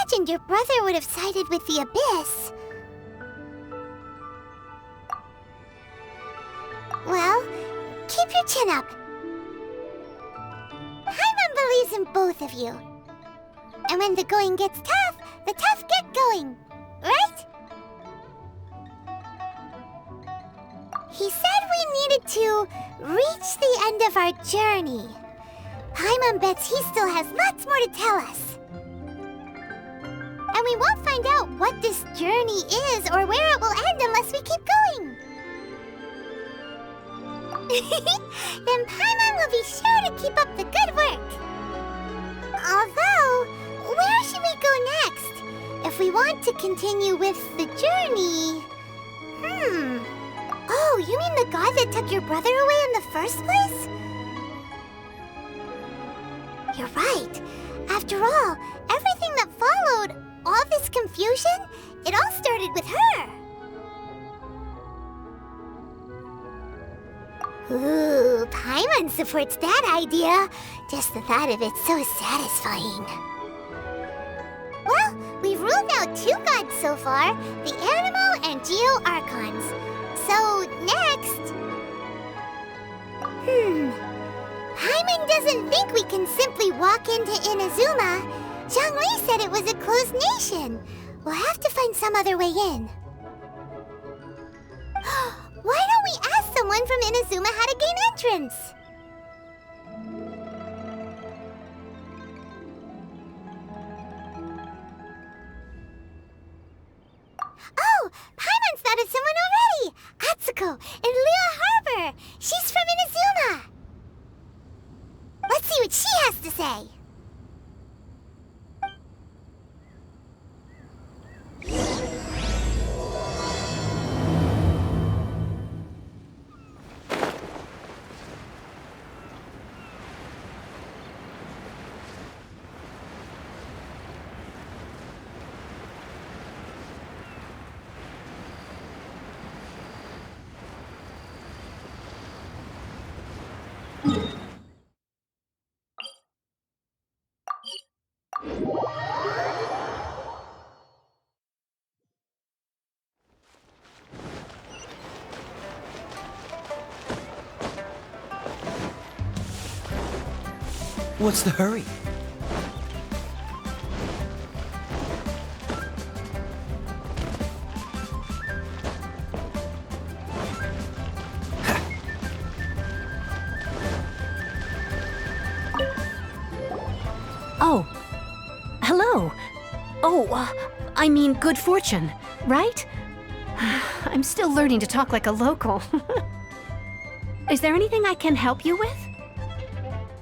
imagined your brother would have sided with the Abyss. Well, keep your chin up. Paimon believes in both of you. And when the going gets tough, the tough get going, right? He said we needed to reach the end of our journey. Paimon bets he still has lots more to tell us. And we won't find out what this journey is or where it will end unless we keep going. Then Paimon will be sure to keep up the good work. Although, where should we go next? If we want to continue with the journey... Oh, you mean the god that took your brother away in the first place? You're right. After all, everything that followed, all this confusion, it all started with her. Ooh, Paimon supports that idea. Just the thought of it's so satisfying. Well, we've ruled out 2 gods so far, the Animal and Geo Archons. So, next... Paimon doesn't think we can simply walk into Inazuma. Zhongli said it was a closed nation. We'll have to find some other way in. Why don't we ask someone from Inazuma how to gain entrance? Oh, Paimon's thought of someone already! Atsuko in Liyue Harbor! She's from Inazuma! Let's see what she has to say! What's the hurry? Oh. Hello. Oh, I mean good fortune, right? I'm still learning to talk like a local. Is there anything I can help you with?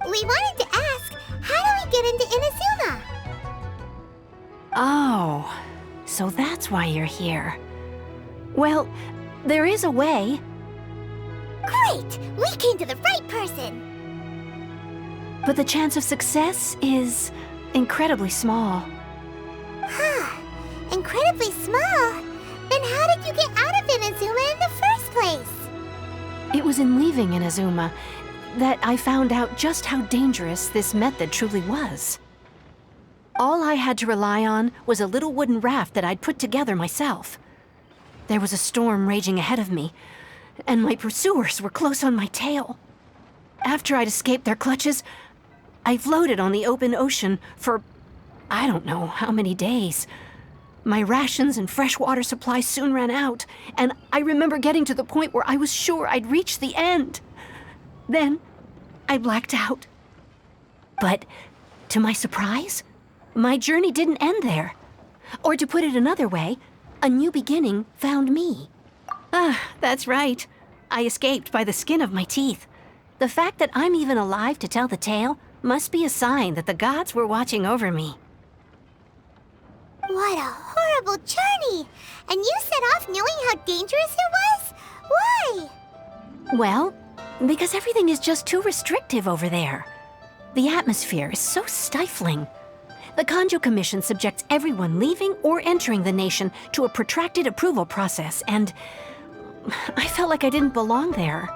We wanted to ask, how do we get into Inazuma? Oh, so that's why you're here. Well, there is a way. Great! We came to the right person! But the chance of success is incredibly small. Huh. Incredibly small? Then how did you get out of Inazuma in the first place? It was in leaving Inazuma that I found out just how dangerous this method truly was. All I had to rely on was a little wooden raft that I'd put together myself. There was a storm raging ahead of me, and my pursuers were close on my tail. After I'd escaped their clutches, I floated on the open ocean for I don't know how many days. My rations and fresh water supply soon ran out, and I remember getting to the point where I was sure I'd reached the end. Then, I blacked out. But, to my surprise, my journey didn't end there. Or to put it another way, a new beginning found me. That's right. I escaped by the skin of my teeth. The fact that I'm even alive to tell the tale must be a sign that the gods were watching over me. What a horrible journey! And you set off knowing how dangerous it was? Why? Well, because everything is just too restrictive over there. The atmosphere is so stifling. The Kanjo Commission subjects everyone leaving or entering the nation to a protracted approval process, and I felt like I didn't belong there.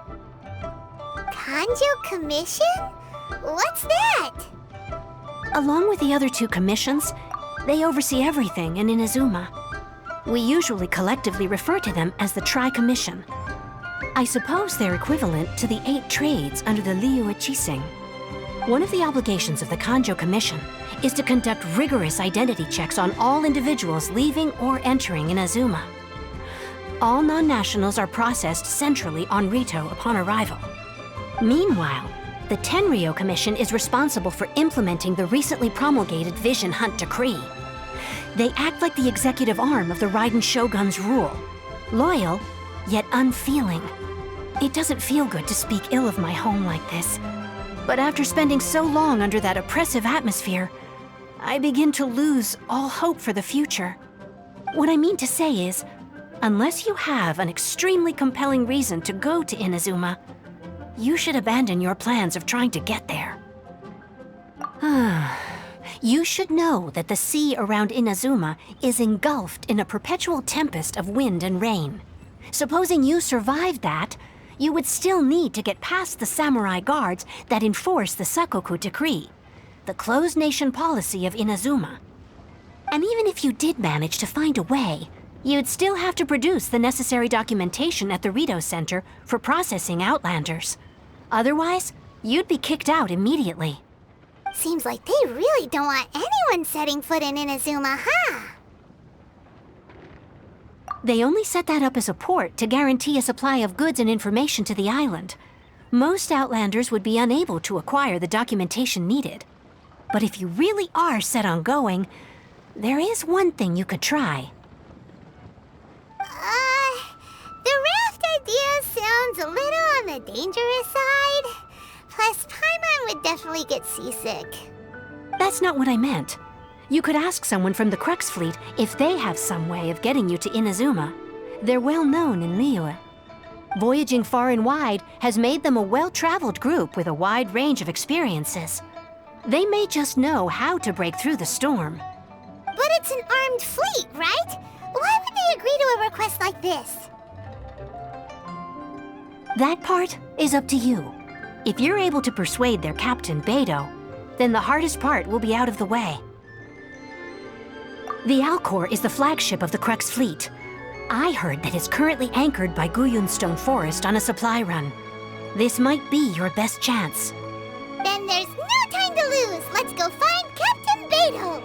Kanjo Commission? What's that? Along with the other 2 commissions, They oversee everything in Inazuma. We usually collectively refer to them as the Tri-Commission. I suppose they're equivalent to the 8 trades under the Liu Ichising. One of the obligations of the Kanjo Commission is to conduct rigorous identity checks on all individuals leaving or entering Inazuma. All non-nationals are processed centrally on Rito upon arrival. Meanwhile, the Tenryo Commission is responsible for implementing the recently promulgated Vision Hunt Decree. They act like the executive arm of the Raiden Shogun's rule. Loyal, yet unfeeling. It doesn't feel good to speak ill of my home like this. But after spending so long under that oppressive atmosphere, I begin to lose all hope for the future. What I mean to say is, unless you have an extremely compelling reason to go to Inazuma, you should abandon your plans of trying to get there. You should know that the sea around Inazuma is engulfed in a perpetual tempest of wind and rain. Supposing you survived that, you would still need to get past the samurai guards that enforce the Sakoku Decree, the closed nation policy of Inazuma. And even if you did manage to find a way, you'd still have to produce the necessary documentation at the Rito Center for processing Outlanders. Otherwise, you'd be kicked out immediately. Seems like they really don't want anyone setting foot in Inazuma, huh? They only set that up as a port to guarantee a supply of goods and information to the island. Most Outlanders would be unable to acquire the documentation needed. But if you really are set on going, there is one thing you could try. The raft idea sounds a little on the dangerous side. Plus, Paimon would definitely get seasick. That's not what I meant. You could ask someone from the Crux Fleet if they have some way of getting you to Inazuma. They're well known in Liyue. Voyaging far and wide has made them a well-traveled group with a wide range of experiences. They may just know how to break through the storm. But it's an armed fleet, right? Why would they agree to a request like this? That part is up to you. If you're able to persuade their captain, Beidou, then the hardest part will be out of the way. The Alcor is the flagship of the Crux Fleet. I heard that it's currently anchored by Guyunstone Forest on a supply run. This might be your best chance. Then there's no time to lose. Let's go find Captain Beidou.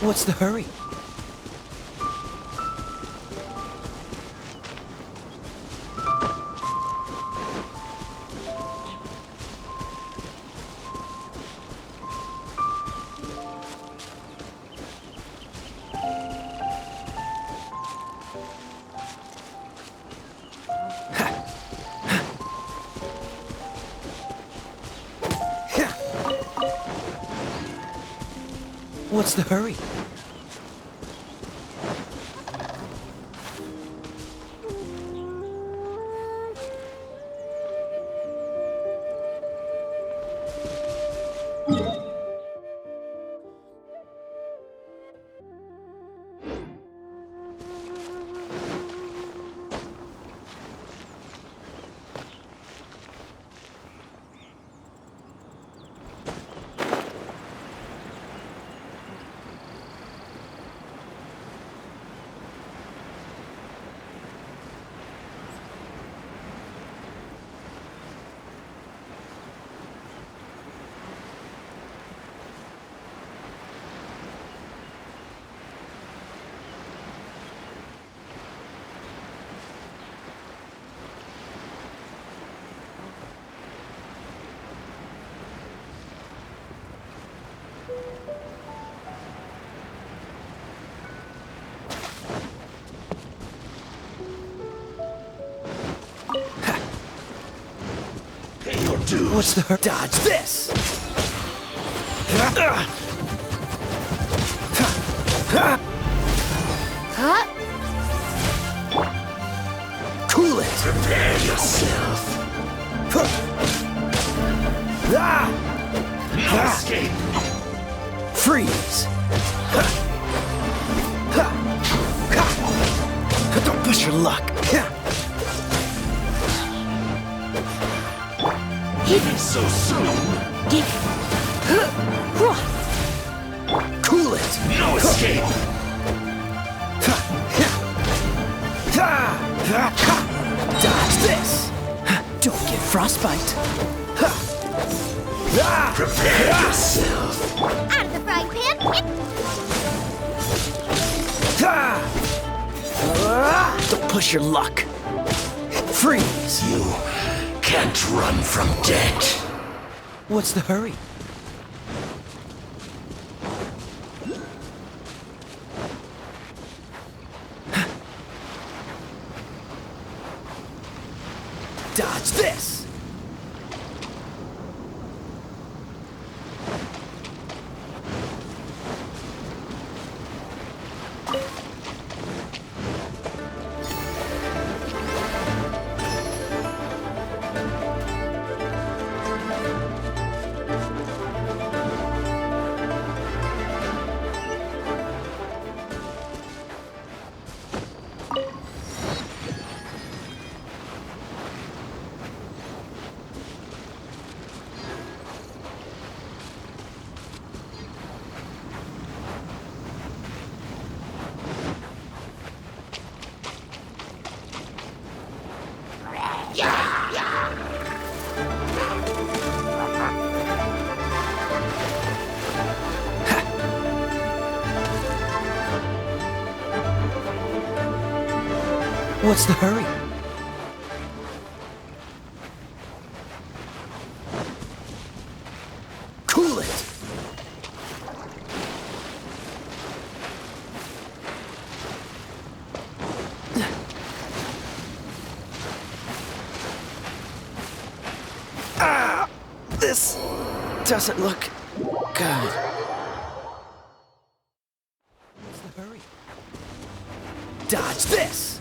What's the hurry? What's the hurry? do. What's the dodge this? Huh? Cool it. Prepare yourself. No escape. Freeze. Don't push your luck. So soon. Cool it. No escape. Dodge this. Don't get frostbite. Prepare yourself. Out of the frying pan. Don't push your luck. Freeze. You can't run from death. What's the hurry? Dodge this. What's the hurry? Cool it. This doesn't look good. What's the hurry? Dodge this!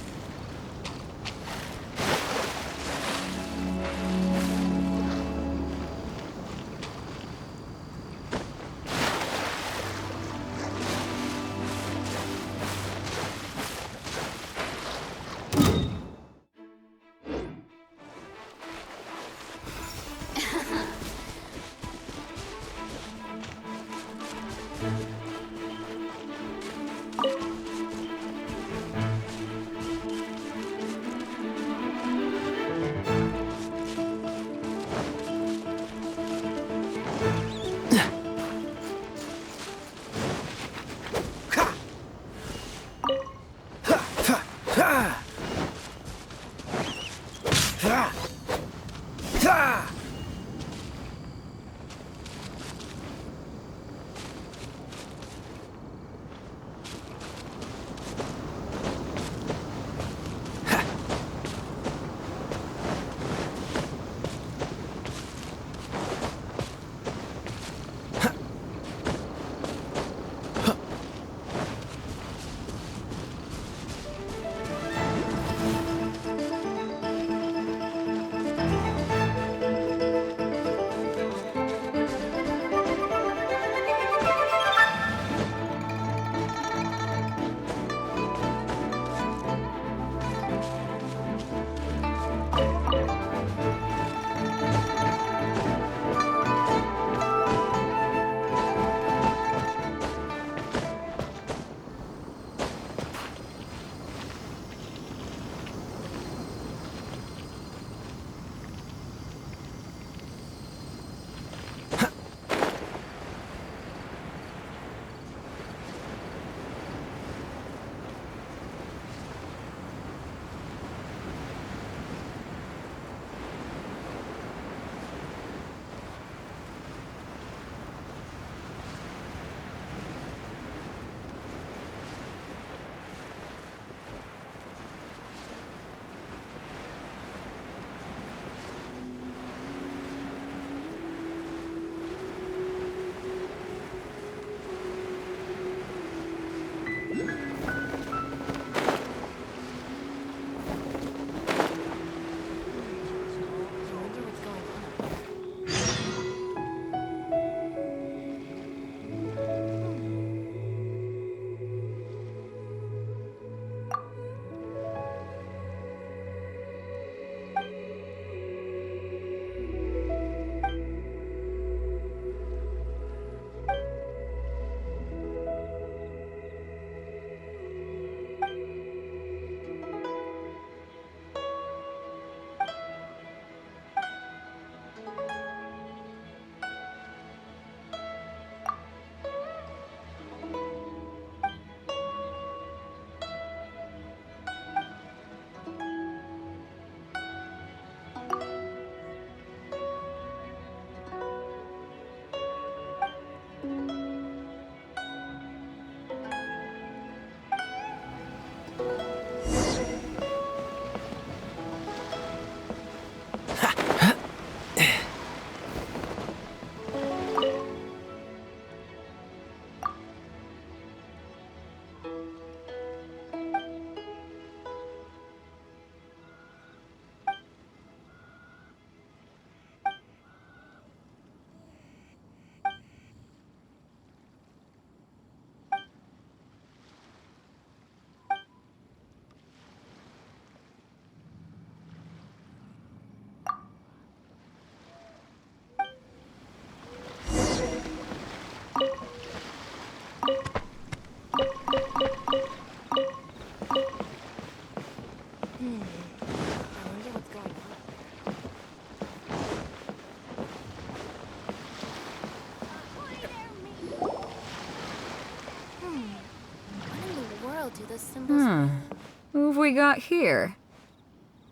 Who have we got here?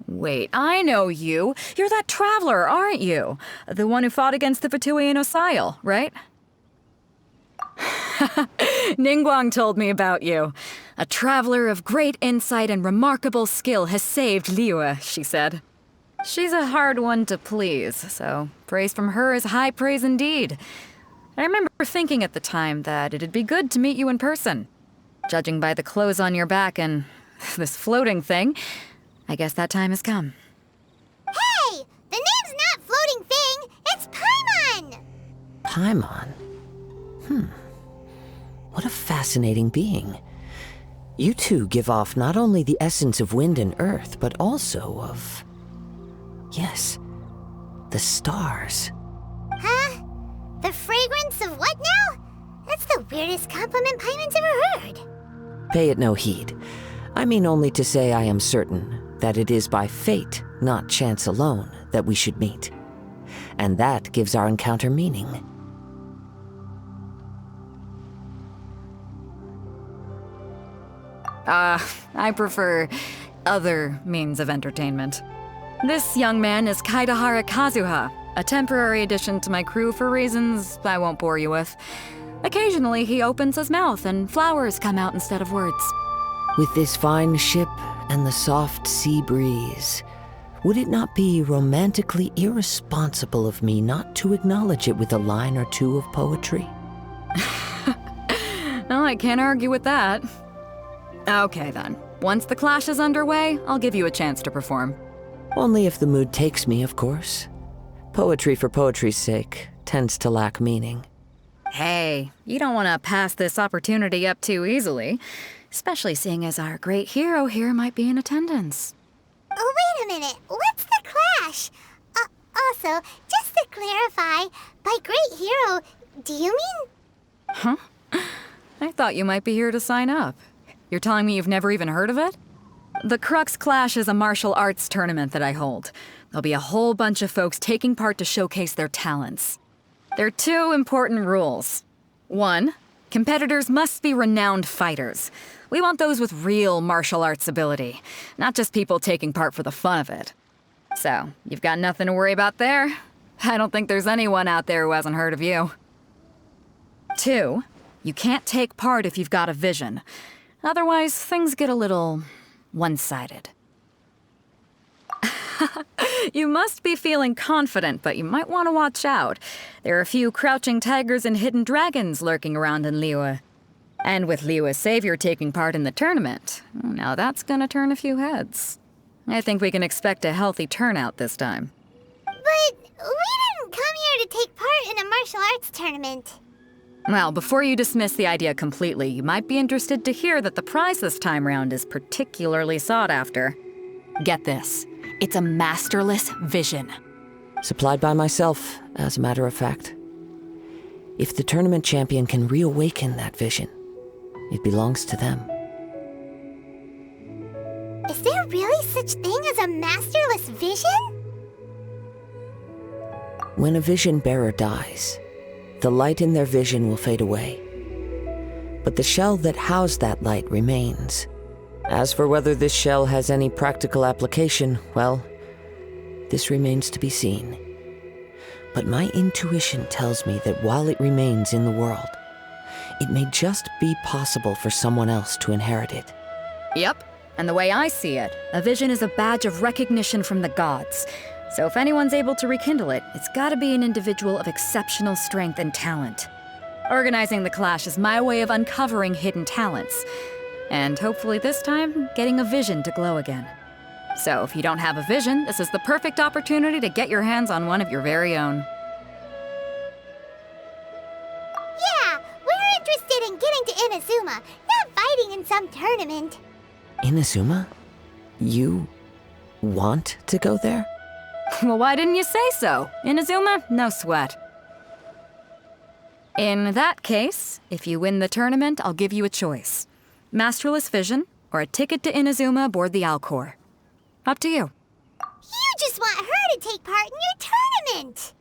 Wait, I know you. You're that traveler, aren't you? The one who fought against the Fatuian Osile, right? Ningguang told me about you. A traveler of great insight and remarkable skill has saved Liyue, she said. She's a hard one to please, so praise from her is high praise indeed. I remember thinking at the time that it'd be good to meet you in person. Judging by the clothes on your back and this floating thing, I guess that time has come. Hey! The name's not Floating Thing, it's Paimon! Paimon? What a fascinating being. You two give off not only the essence of wind and earth, but also of... yes, the stars. Huh? The fragrance of what now? That's the weirdest compliment Paimon's ever heard. Pay it no heed. I mean only to say I am certain that it is by fate, not chance alone, that we should meet. And that gives our encounter meaning. I prefer other means of entertainment. This young man is Kaidahara Kazuha, a temporary addition to my crew for reasons I won't bore you with. Occasionally, he opens his mouth and flowers come out instead of words. With this fine ship and the soft sea breeze, would it not be romantically irresponsible of me not to acknowledge it with a line or two of poetry? Well, I can't argue with that. Okay then. Once the clash is underway, I'll give you a chance to perform. Only if the mood takes me, of course. Poetry for poetry's sake tends to lack meaning. Hey, you don't want to pass this opportunity up too easily, especially seeing as our great hero here might be in attendance. Oh, wait a minute. What's the clash? Also, just to clarify, by great hero, do you mean... Huh? I thought you might be here to sign up. You're telling me you've never even heard of it? The Crux Clash is a martial arts tournament that I hold. There'll be a whole bunch of folks taking part to showcase their talents. There are two important rules. 1, competitors must be renowned fighters. We want those with real martial arts ability, not just people taking part for the fun of it. So, you've got nothing to worry about there. I don't think there's anyone out there who hasn't heard of you. 2, you can't take part if you've got a vision. Otherwise, things get a little one-sided. You must be feeling confident, but you might want to watch out. There are a few crouching tigers and hidden dragons lurking around in Liyue. And with Liu as savior taking part in the tournament, now that's gonna turn a few heads. I think we can expect a healthy turnout this time. But we didn't come here to take part in a martial arts tournament. Well, before you dismiss the idea completely, you might be interested to hear that the prize this time round is particularly sought after. Get this. It's a masterless vision. Supplied by myself, as a matter of fact. If the tournament champion can reawaken that vision, it belongs to them. Is there really such thing as a masterless vision? When a vision bearer dies, the light in their vision will fade away. But the shell that housed that light remains. As for whether this shell has any practical application, well, this remains to be seen. But my intuition tells me that while it remains in the world, it may just be possible for someone else to inherit it. Yep, and the way I see it, a vision is a badge of recognition from the gods. So if anyone's able to rekindle it, it's gotta be an individual of exceptional strength and talent. Organizing the clash is my way of uncovering hidden talents. And hopefully this time, getting a vision to glow again. So if you don't have a vision, this is the perfect opportunity to get your hands on one of your very own. Yeah, we're interested in getting to Inazuma, not fighting in some tournament. Inazuma? You want to go there? Well, why didn't you say so? Inazuma? No sweat. In that case, if you win the tournament, I'll give you a choice. Masterless Vision, or a ticket to Inazuma aboard the Alcor. Up to you. You just want her to take part in your tournament.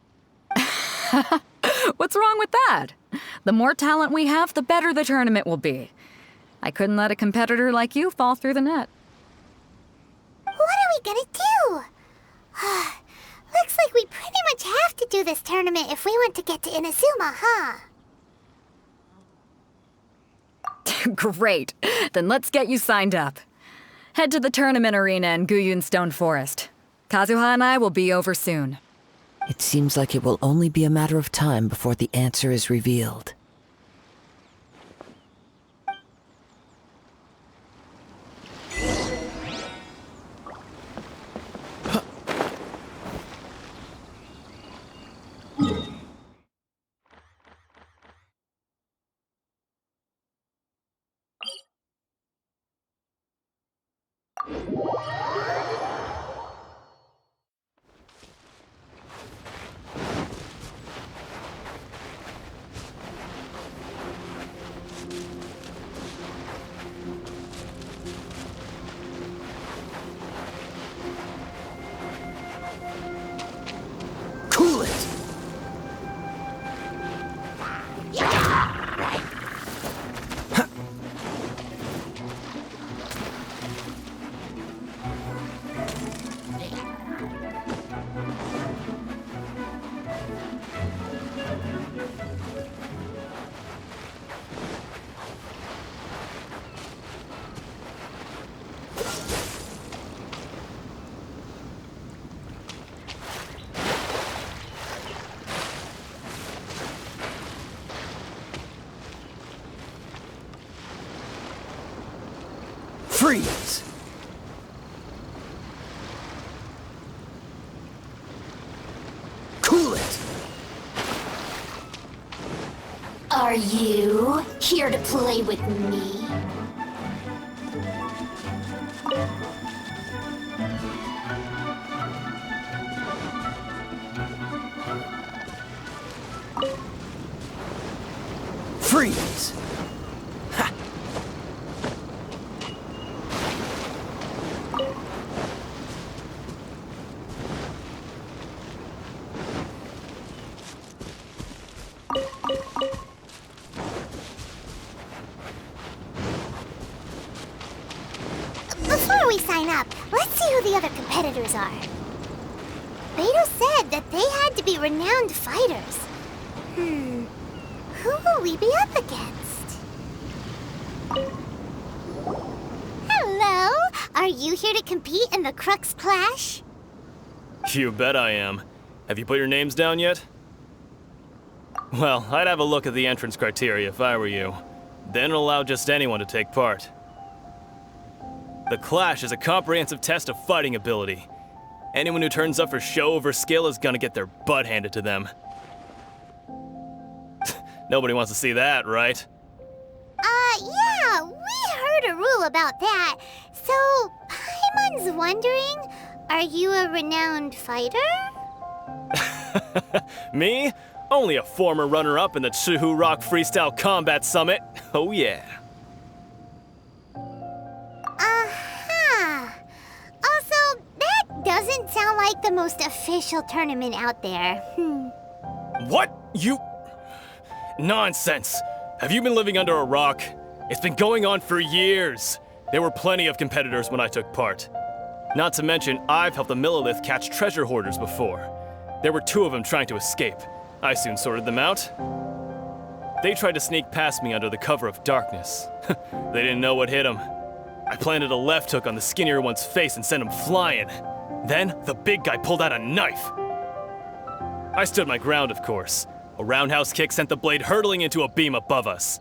What's wrong with that? The more talent we have, the better the tournament will be. I couldn't let a competitor like you fall through the net. What are we gonna do? Looks like we pretty much have to do this tournament if we want to get to Inazuma, huh? Great. Then let's get you signed up. Head to the tournament arena in Guyun Stone Forest. Kazuha and I will be over soon. It seems like it will only be a matter of time before the answer is revealed. Cool it! Freeze! Cool it! Are you here to play with me? Freeze! Ha! Before we sign up, let's see who the other competitors are. Beto said that they had to be renowned fighters. Who will we be up against? Hello? Are you here to compete in the Crux Clash? You bet I am. Have you put your names down yet? Well, I'd have a look at the entrance criteria if I were you. Then it'll allow just anyone to take part. The Clash is a comprehensive test of fighting ability. Anyone who turns up for show over skill is gonna get their butt handed to them. Nobody wants to see that, right? Yeah, we heard a rule about that. So, Paimon's wondering, are you a renowned fighter? Me? Only a former runner-up in the Chihu Rock Freestyle Combat Summit. Oh yeah. Also, that doesn't sound like the most official tournament out there. What? You... Nonsense. Have you been living under a rock? It's been going on for years. There were plenty of competitors when I took part. Not to mention, I've helped the Millilith catch treasure hoarders before. There were 2 of them trying to escape. I soon sorted them out. They tried to sneak past me under the cover of darkness. They didn't know what hit them. I planted a left hook on the skinnier one's face and sent him flying. Then, the big guy pulled out a knife. I stood my ground, of course. A roundhouse kick sent the blade hurtling into a beam above us.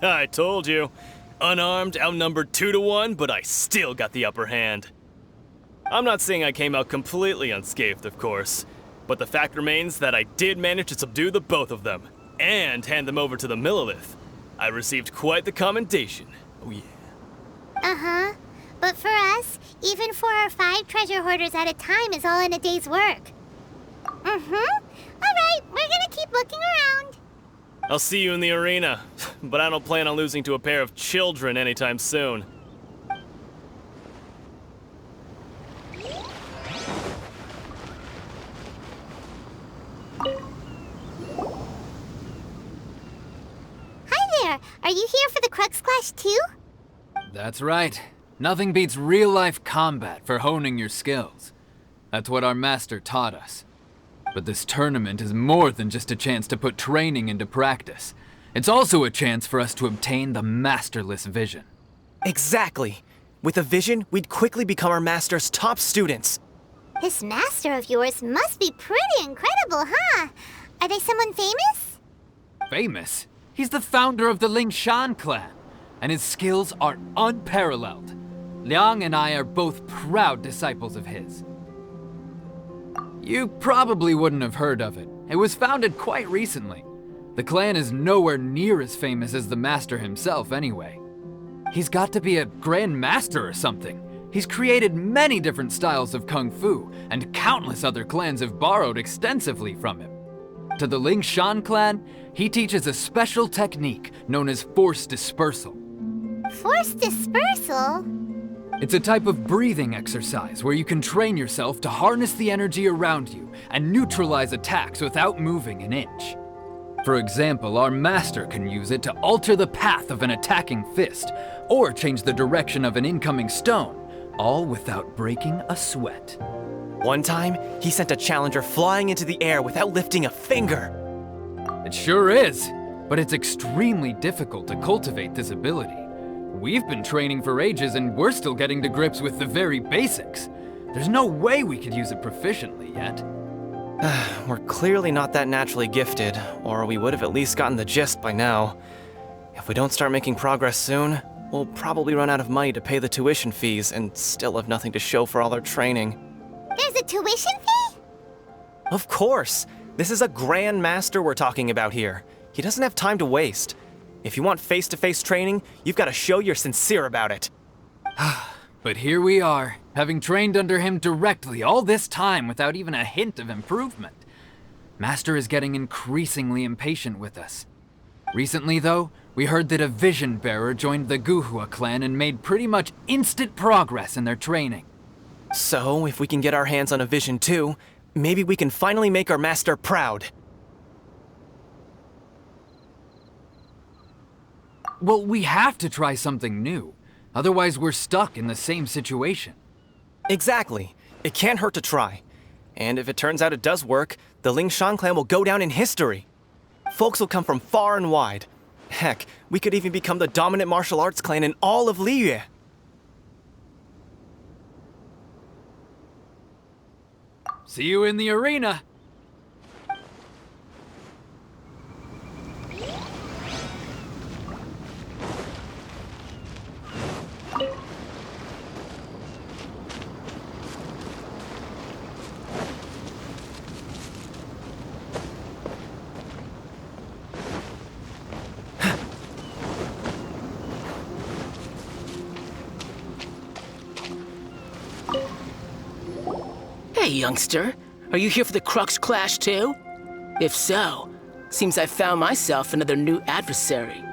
I told you. Unarmed, outnumbered 2 to 1, but I still got the upper hand. I'm not saying I came out completely unscathed, of course, but the fact remains that I did manage to subdue the both of them, and hand them over to the Millilith. I received quite the commendation. Oh yeah. But for us, even 4 or 5 treasure hoarders at a time is all in a day's work. Alright, we're gonna keep looking around. I'll see you in the arena, but I don't plan on losing to a pair of children anytime soon. Hi there, are you here for the Crux Clash too? That's right. Nothing beats real-life combat for honing your skills. That's what our master taught us. But this tournament is more than just a chance to put training into practice. It's also a chance for us to obtain the masterless vision. Exactly. With a vision, we'd quickly become our master's top students. This master of yours must be pretty incredible, huh? Are they someone famous? Famous? He's the founder of the Lingshan clan, and his skills are unparalleled. Liang and I are both proud disciples of his. You probably wouldn't have heard of it. It was founded quite recently. The clan is nowhere near as famous as the master himself anyway. He's got to be a grand master or something. He's created many different styles of kung fu, and countless other clans have borrowed extensively from him. To the Lingshan clan, he teaches a special technique known as force dispersal. Force dispersal? It's a type of breathing exercise where you can train yourself to harness the energy around you and neutralize attacks without moving an inch. For example, our master can use it to alter the path of an attacking fist, or change the direction of an incoming stone, all without breaking a sweat. One time, he sent a challenger flying into the air without lifting a finger. It sure is, but it's extremely difficult to cultivate this ability. We've been training for ages and we're still getting to grips with the very basics. There's no way we could use it proficiently yet. We're clearly not that naturally gifted, or we would have at least gotten the gist by now. If we don't start making progress soon, we'll probably run out of money to pay the tuition fees and still have nothing to show for all our training. There's a tuition fee? Of course! This is a grand master we're talking about here. He doesn't have time to waste. If you want face-to-face training, you've got to show you're sincere about it. But here we are, having trained under him directly all this time without even a hint of improvement. Master is getting increasingly impatient with us. Recently, though, we heard that a vision bearer joined the Guhua clan and made pretty much instant progress in their training. So, if we can get our hands on a vision too, maybe we can finally make our master proud. Well, we have to try something new. Otherwise, we're stuck in the same situation. Exactly. It can't hurt to try. And if it turns out it does work, the Lingshan clan will go down in history. Folks will come from far and wide. Heck, we could even become the dominant martial arts clan in all of Liyue. See you in the arena! Hey, youngster. Are you here for the Crux Clash too? If so, seems I found myself another new adversary.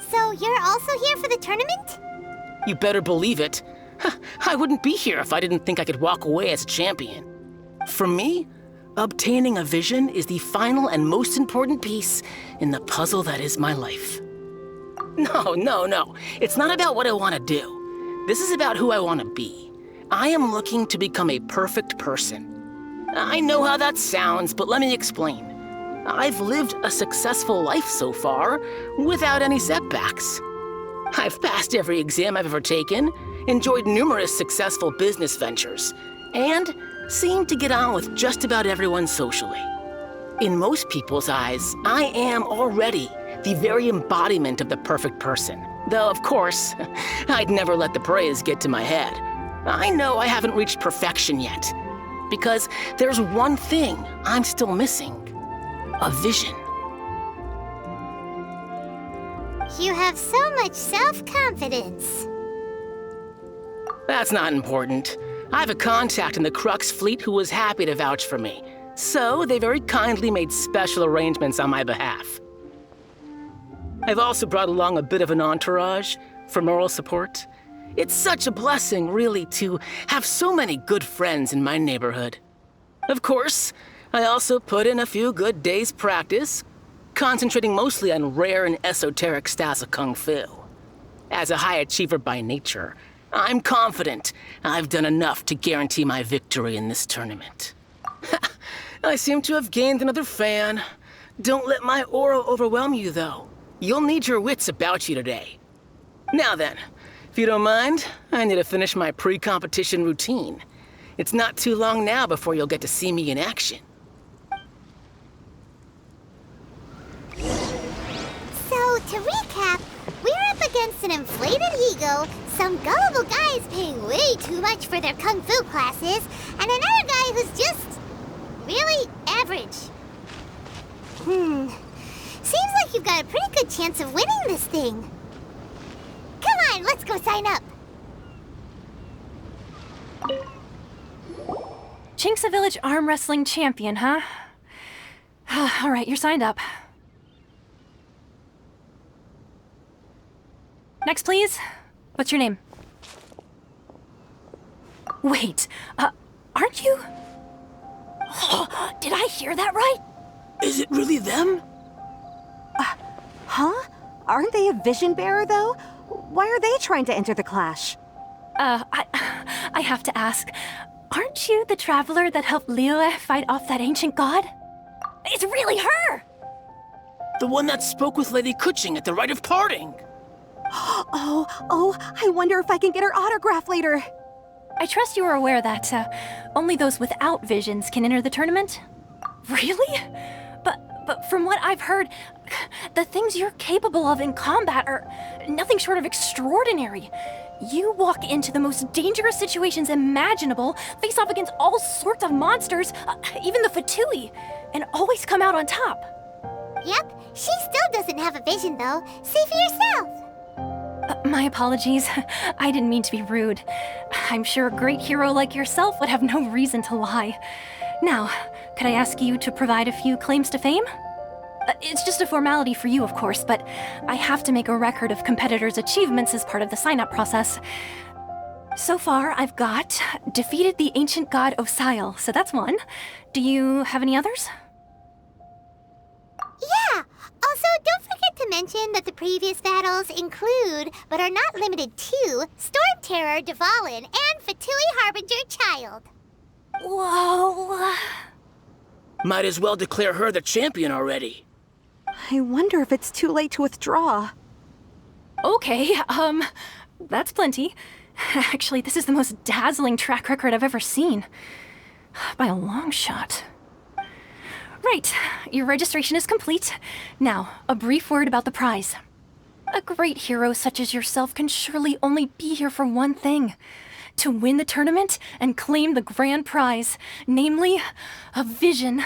So you're also here for the tournament? You better believe it. I wouldn't be here if I didn't think I could walk away as a champion. For me, obtaining a vision is the final and most important piece in the puzzle that is my life. No. It's not about what I want to do. This is about who I want to be. I am looking to become a perfect person. I know how that sounds, but let me explain. I've lived a successful life so far, without any setbacks. I've passed every exam I've ever taken, enjoyed numerous successful business ventures, and seemed to get on with just about everyone socially. In most people's eyes, I am already the very embodiment of the perfect person. Though, of course, I'd never let the praise get to my head. I know I haven't reached perfection yet, because there's one thing I'm still missing. A vision. You have so much self-confidence. That's not important. I have a contact in the Crux fleet who was happy to vouch for me, so they very kindly made special arrangements on my behalf. I've also brought along a bit of an entourage for moral support. It's such a blessing, really, to have so many good friends in my neighborhood. Of course, I also put in a few good days' practice, concentrating mostly on rare and esoteric styles of Kung Fu. As a high achiever by nature, I'm confident I've done enough to guarantee my victory in this tournament. I seem to have gained another fan. Don't let my aura overwhelm you, though. You'll need your wits about you today. Now then, if you don't mind, I need to finish my pre-competition routine. It's not too long now before you'll get to see me in action. So, to recap, we're up against an inflated ego, some gullible guys paying way too much for their kung fu classes, and another guy who's just really average. Seems like you've got a pretty good chance of winning this thing. Come on, let's go sign up. Chinksa Village Arm Wrestling Champion, huh? All right, you're signed up. Next, please. What's your name? Wait, aren't you? Did I hear that right? Is it really them? Huh? Aren't they a vision bearer, though? Why are they trying to enter the clash? I have to ask, aren't you the traveler that helped Liyue fight off that ancient god? It's really her! The one that spoke with Lady Kuching at the rite of parting. Oh, I wonder if I can get her autograph later. I trust you are aware that only those without visions can enter the tournament? Really? But from what I've heard, the things you're capable of in combat are nothing short of extraordinary. You walk into the most dangerous situations imaginable, face off against all sorts of monsters, even the Fatui, and always come out on top. Yep, she still doesn't have a vision, though. See for yourself. My apologies. I didn't mean to be rude. I'm sure a great hero like yourself would have no reason to lie. Now, could I ask you to provide a few claims to fame? It's just a formality for you, of course, but I have to make a record of competitors' achievements as part of the sign-up process. So far, I've got defeated the ancient god Osail, so that's one. Do you have any others? Yeah! Also, don't forget to mention that the previous battles include, but are not limited to, Storm Terror, Dvalin, and Fatui Harbinger Child. Whoa! Might as well declare her the champion already. I wonder if it's too late to withdraw. Okay, that's plenty. Actually, this is the most dazzling track record I've ever seen. By a long shot. Right, your registration is complete. Now, a brief word about the prize. A great hero such as yourself can surely only be here for one thing. To win the tournament and claim the grand prize, namely, a vision.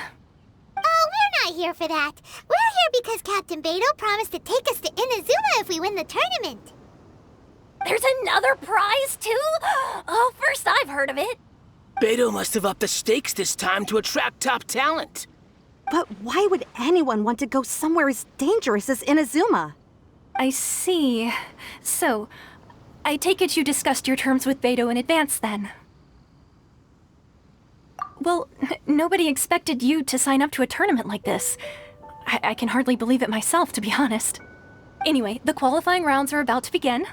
Oh, we're not here for that. We're here because Captain Beidou promised to take us to Inazuma if we win the tournament. There's another prize, too? Oh, first I've heard of it. Beto must have upped the stakes this time to attract top talent. But why would anyone want to go somewhere as dangerous as Inazuma? I see. So, I take it you discussed your terms with Beto in advance, then? Well, nobody expected you to sign up to a tournament like this. I can hardly believe it myself, to be honest. Anyway, the qualifying rounds are about to begin.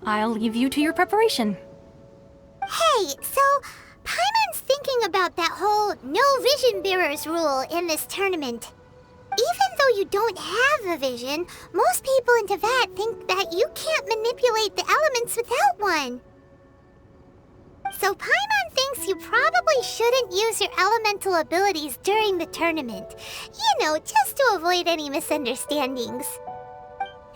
I'll leave you to your preparation. Hey, so Paimon's thinking about that whole no vision bearers rule in this tournament. Even though you don't have a vision, most people in Teyvat think that you can't manipulate the elements without one. So Paimon thinks you probably shouldn't use your elemental abilities during the tournament. You know, just to avoid any misunderstandings.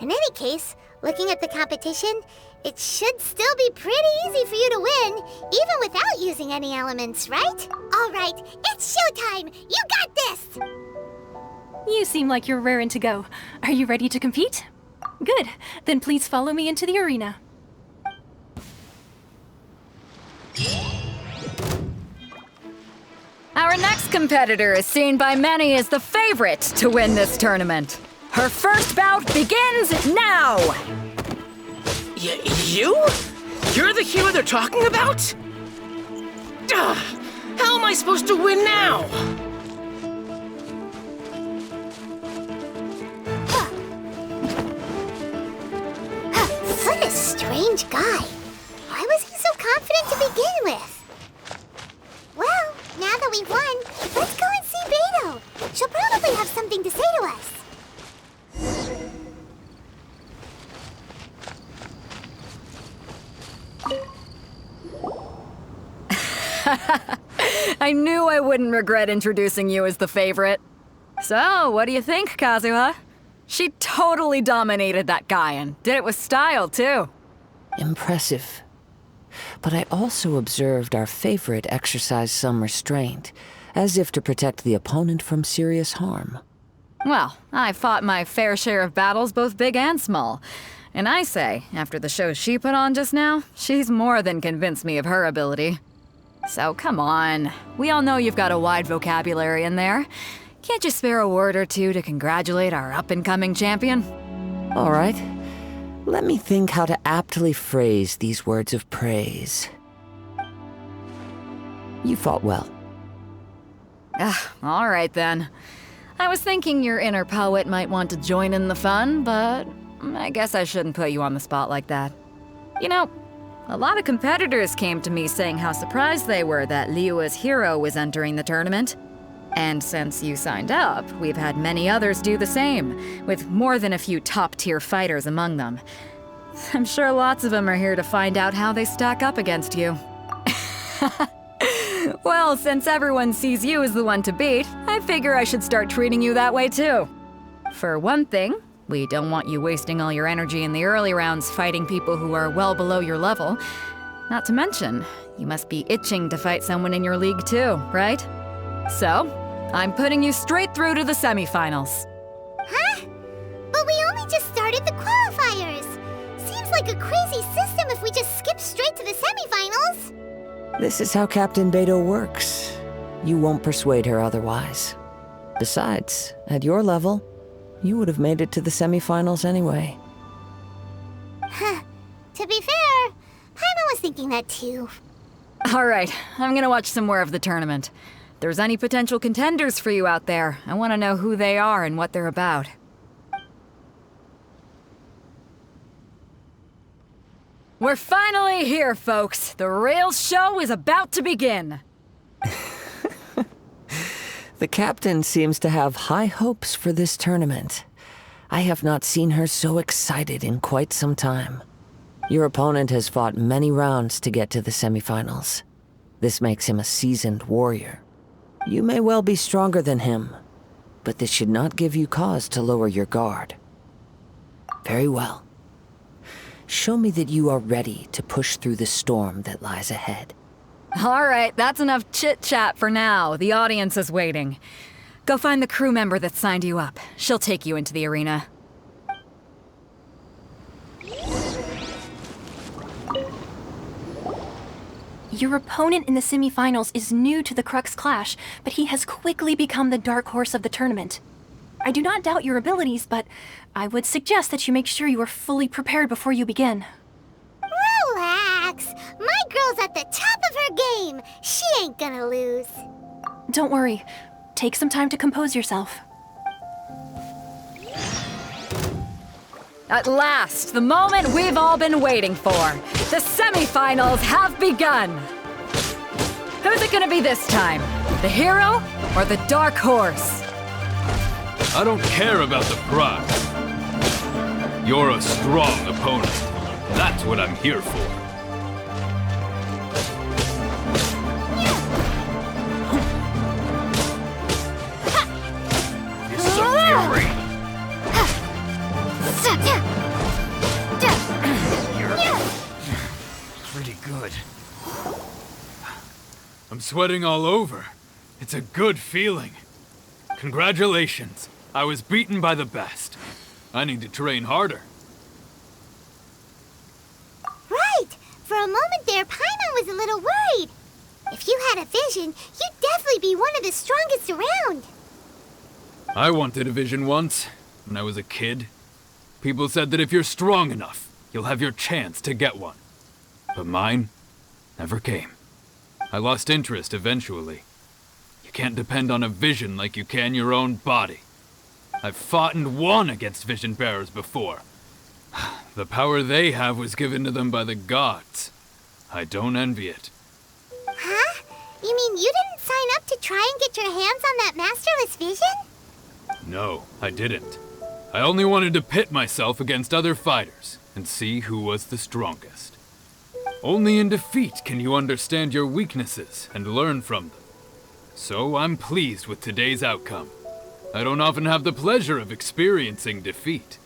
In any case, looking at the competition, it should still be pretty easy for you to win, even without using any elements, right? All right, it's showtime! You got this! You seem like you're raring to go. Are you ready to compete? Good. Then please follow me into the arena. Our next competitor is seen by many as the favorite to win this tournament. Her first bout begins now! You? You're the hero they're talking about? Ugh, how am I supposed to win now? What a strange guy. Why was he so confident to begin with? Well, now that we've won, let's go and see Beto. She'll probably have something to say to us. I knew I wouldn't regret introducing you as the favorite. So, what do you think, Kazuha? She totally dominated that guy and did it with style, too. Impressive. But I also observed our favorite exercise some restraint, as if to protect the opponent from serious harm. Well, I fought my fair share of battles, both big and small. And I say, after the show she put on just now, she's more than convinced me of her ability. So come on, we all know you've got a wide vocabulary in there. Can't you spare a word or two to congratulate our up-and-coming champion? All right. Let me think how to aptly phrase these words of praise. You fought well. All right then. I was thinking your inner poet might want to join in the fun, but I guess I shouldn't put you on the spot like that. You know, a lot of competitors came to me saying how surprised they were that Liyue's hero was entering the tournament. And since you signed up, we've had many others do the same, with more than a few top-tier fighters among them. I'm sure lots of them are here to find out how they stack up against you. Well, since everyone sees you as the one to beat, I figure I should start treating you that way too. For one thing, we don't want you wasting all your energy in the early rounds fighting people who are well below your level. Not to mention, you must be itching to fight someone in your league too, right? So, I'm putting you straight through to the semifinals. Huh? But we only just started the qualifiers. Seems like a crazy system if we just skip straight to the semifinals. This is how Captain Beto works. You won't persuade her otherwise. Besides, at your level, you would have made it to the semifinals anyway. Huh. To be fair, Paimon was thinking that too. All right, I'm gonna watch some more of the tournament. If there's any potential contenders for you out there, I want to know who they are and what they're about. We're finally here, folks. The real show is about to begin. The captain seems to have high hopes for this tournament. I have not seen her so excited in quite some time. Your opponent has fought many rounds to get to the semifinals. This makes him a seasoned warrior. You may well be stronger than him, but this should not give you cause to lower your guard. Very well. Show me that you are ready to push through the storm that lies ahead. All right, that's enough chit-chat for now. The audience is waiting. Go find the crew member that signed you up. She'll take you into the arena. Your opponent in the semifinals is new to the Crux Clash, but he has quickly become the dark horse of the tournament. I do not doubt your abilities, but I would suggest that you make sure you are fully prepared before you begin. Relax. My girl's at the top of her game. She ain't gonna lose. Don't worry. Take some time to compose yourself. At last, the moment we've all been waiting for. The semifinals have begun. Who's it gonna be this time? The hero or the dark horse? I don't care about the prize. You're a strong opponent. That's what I'm here for. It's a fury. Pretty good. I'm sweating all over. It's a good feeling. Congratulations. I was beaten by the best. I need to train harder. Right. For a moment there, Paimon was a little worried. If you had a vision, you'd definitely be one of the strongest around. I wanted a vision once, when I was a kid. People said that if you're strong enough, you'll have your chance to get one. But mine never came. I lost interest eventually. You can't depend on a vision like you can your own body. I've fought and won against vision bearers before. The power they have was given to them by the gods. I don't envy it. Huh? You mean you didn't sign up to try and get your hands on that masterless vision? No, I didn't. I only wanted to pit myself against other fighters and see who was the strongest. Only in defeat can you understand your weaknesses and learn from them. So I'm pleased with today's outcome. I don't often have the pleasure of experiencing defeat.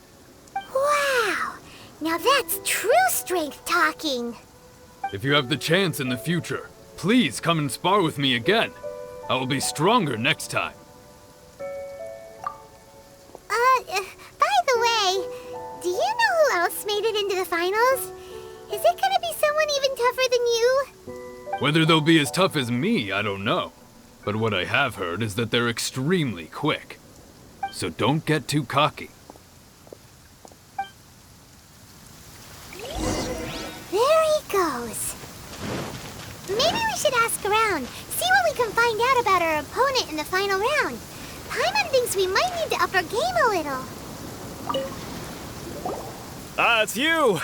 Wow! Now that's true strength talking. If you have the chance in the future, please come and spar with me again. I will be stronger next time. By the way, do you know who else made it into the finals? Is it gonna be someone even tougher than you? Whether they'll be as tough as me, I don't know. But what I have heard is that they're extremely quick. So don't get too cocky. There he goes. Maybe we should ask around, see what we can find out about our opponent in the final round. Paimon thinks we might need to up our game a little. Ah, it's you!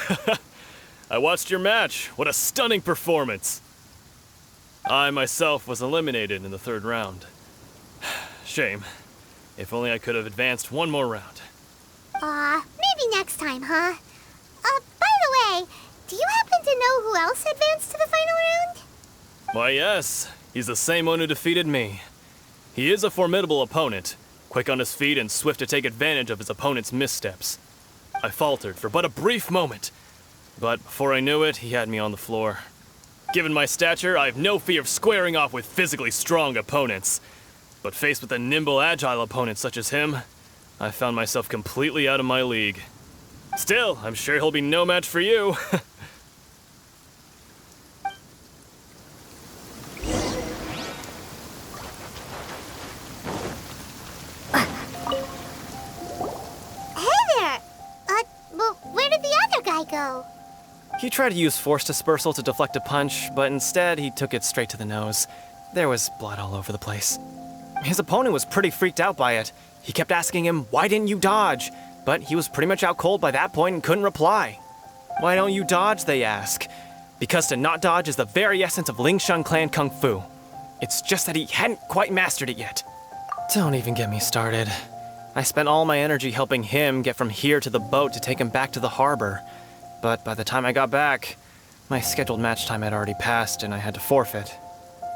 I watched your match. What a stunning performance. I myself was eliminated in the third round. Shame. If only I could have advanced one more round. Maybe next time, huh? By the way, do you happen to know who else advanced to the final round? Why, yes. He's the same one who defeated me. He is a formidable opponent, quick on his feet and swift to take advantage of his opponent's missteps. I faltered for but a brief moment, but before I knew it, he had me on the floor. Given my stature, I have no fear of squaring off with physically strong opponents. But faced with a nimble, agile opponent such as him, I found myself completely out of my league. Still, I'm sure he'll be no match for you. Go. He tried to use force dispersal to deflect a punch, but instead he took it straight to the nose. There was blood all over the place. His opponent was pretty freaked out by it. He kept asking him, "Why didn't you dodge?" But he was pretty much out cold by that point and couldn't reply. "Why don't you dodge?" they ask. Because to not dodge is the very essence of Lingshan clan kung fu. It's just that he hadn't quite mastered it yet. Don't even get me started. I spent all my energy helping him get from here to the boat to take him back to the harbor. But by the time I got back, my scheduled match time had already passed and I had to forfeit.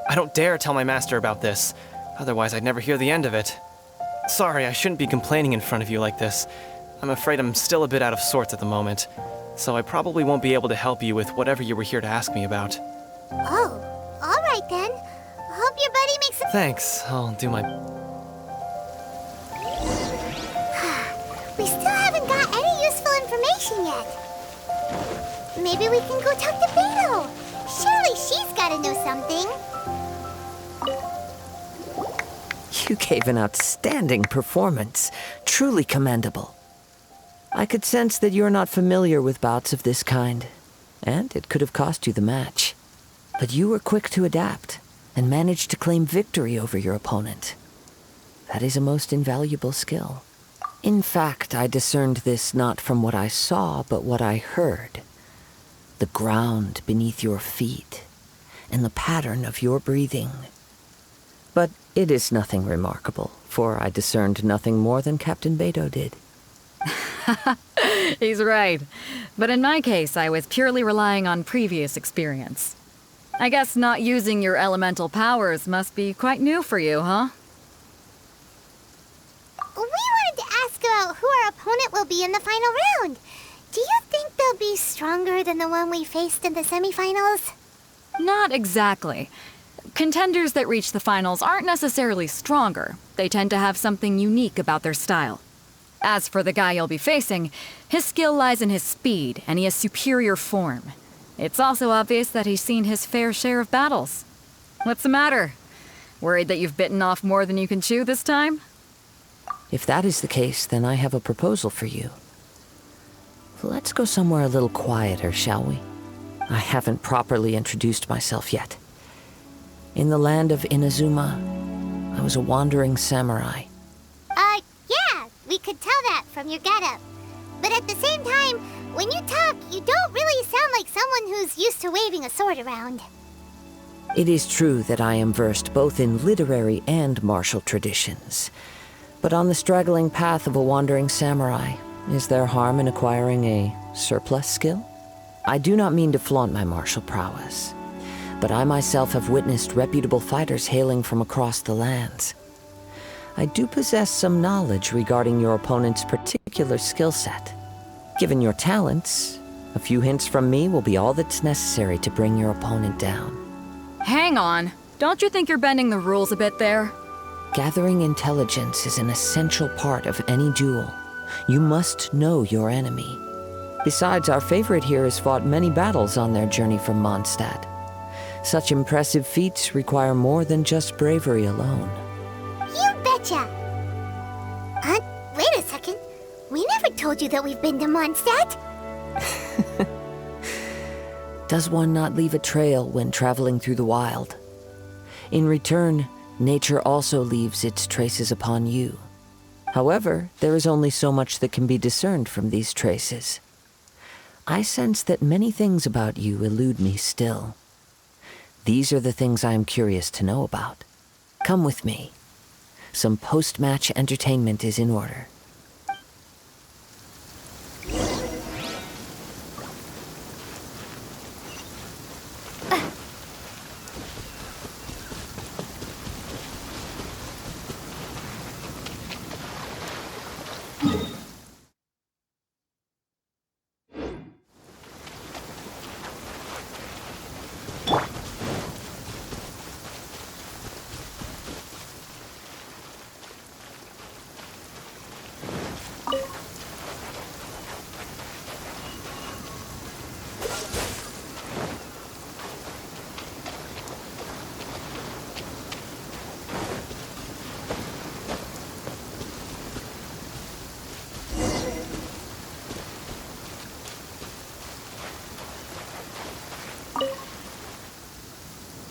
I don't dare tell my master about this, otherwise I'd never hear the end of it. Sorry, I shouldn't be complaining in front of you like this. I'm afraid I'm still a bit out of sorts at the moment, so I probably won't be able to help you with whatever you were here to ask me about. Oh, all right then. Hope your buddy makes some... Thanks, I'll do my... We still haven't got any useful information yet. Maybe we can go talk to Beto. Surely she's got gotta know something. You gave an outstanding performance. Truly commendable. I could sense that you're not familiar with bouts of this kind, and it could have cost you the match. But you were quick to adapt, and managed to claim victory over your opponent. That is a most invaluable skill. In fact, I discerned this not from what I saw, but what I heard. The ground beneath your feet, and the pattern of your breathing. But it is nothing remarkable, for I discerned nothing more than Captain Beto did. He's right. But in my case, I was purely relying on previous experience. I guess not using your elemental powers must be quite new for you, huh? We wanted to ask about who our opponent will be in the final round. Do you think they'll be stronger than the one we faced in the semifinals? Not exactly. Contenders that reach the finals aren't necessarily stronger. They tend to have something unique about their style. As for the guy you'll be facing, his skill lies in his speed, and he has superior form. It's also obvious that he's seen his fair share of battles. What's the matter? Worried that you've bitten off more than you can chew this time? If that is the case, then I have a proposal for you. Let's go somewhere a little quieter, shall we? I haven't properly introduced myself yet. In the land of Inazuma, I was a wandering samurai. Yeah, we could tell that from your getup. But at the same time, when you talk, you don't really sound like someone who's used to waving a sword around. It is true that I am versed both in literary and martial traditions. But on the straggling path of a wandering samurai, is there harm in acquiring a surplus skill? I do not mean to flaunt my martial prowess, but I myself have witnessed reputable fighters hailing from across the lands. I do possess some knowledge regarding your opponent's particular skill set. Given your talents, a few hints from me will be all that's necessary to bring your opponent down. Hang on. Don't you think you're bending the rules a bit there? Gathering intelligence is an essential part of any duel. You must know your enemy. Besides, our favorite here has fought many battles on their journey from Mondstadt. Such impressive feats require more than just bravery alone. You betcha! Wait a second. We never told you that we've been to Mondstadt. Does one not leave a trail when traveling through the wild? In return, nature also leaves its traces upon you. However, there is only so much that can be discerned from these traces. I sense that many things about you elude me still. These are the things I am curious to know about. Come with me. Some post-match entertainment is in order.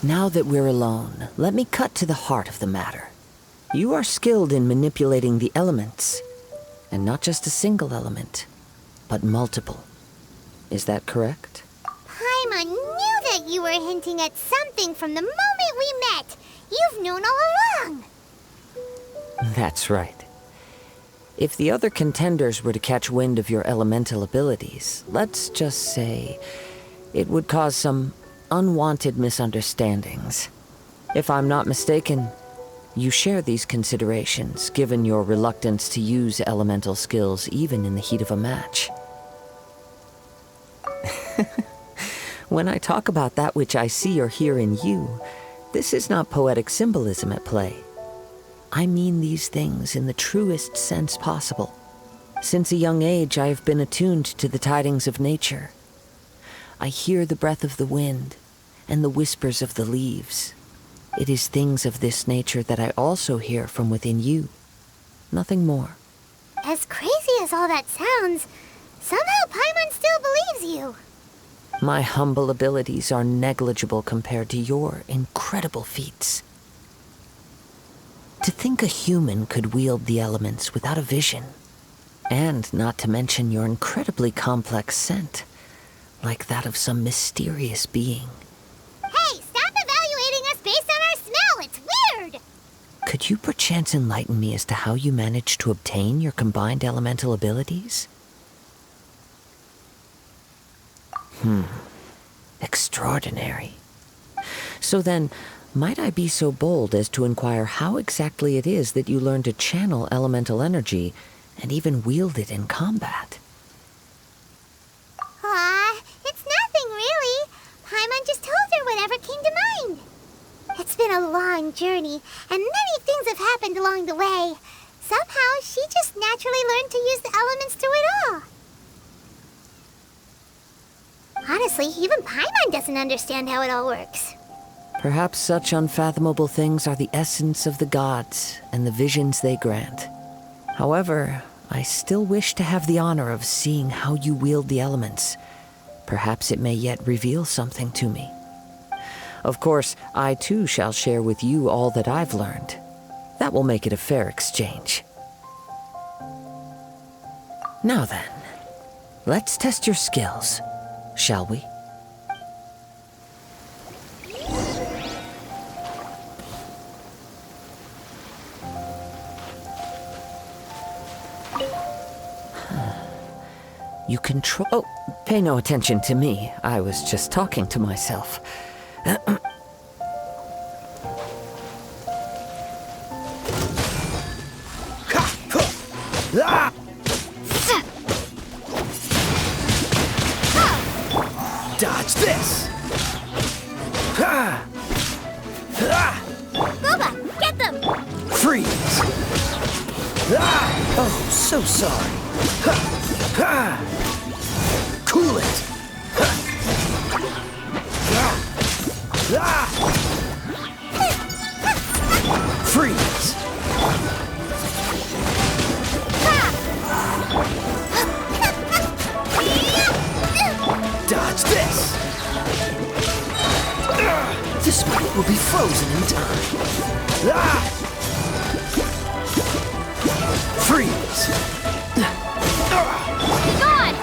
Now that we're alone, let me cut to the heart of the matter. You are skilled in manipulating the elements, and not just a single element, but multiple. Is that correct? Paimon knew that you were hinting at something from the moment we met. You've known all along. That's right. If the other contenders were to catch wind of your elemental abilities, let's just say it would cause some unwanted misunderstandings. If I'm not mistaken, you share these considerations, given your reluctance to use elemental skills even in the heat of a match. When I talk about that which I see or hear in you, this is not poetic symbolism at play. I mean these things in the truest sense possible. Since a young age, I have been attuned to the tidings of nature. I hear the breath of the wind and the whispers of the leaves. It is things of this nature that I also hear from within you. Nothing more. As crazy as all that sounds, somehow Paimon still believes you. My humble abilities are negligible compared to your incredible feats. To think a human could wield the elements without a vision, and not to mention your incredibly complex scent, like that of some mysterious being. Hey, stop evaluating us based on our smell! It's weird! Could you perchance enlighten me as to how you managed to obtain your combined elemental abilities? Extraordinary. So then, might I be so bold as to inquire how exactly it is that you learned to channel elemental energy and even wield it in combat? It's nothing really. Paimon just told her whatever came to mind. It's been a long journey, and many things have happened along the way. Somehow, she just naturally learned to use the elements through it all. Honestly, even Paimon doesn't understand how it all works. Perhaps such unfathomable things are the essence of the gods and the visions they grant. However, I still wish to have the honor of seeing how you wield the elements. Perhaps it may yet reveal something to me. Of course, I too shall share with you all that I've learned. That will make it a fair exchange. Now then, let's test your skills, shall we? You control... Oh, pay no attention to me. I was just talking to myself. Dodge this! Boba, get them! Freeze! Oh, so sorry. Cool it! Freeze! Dodge this! This fight will be frozen in time. Freeze! Gone!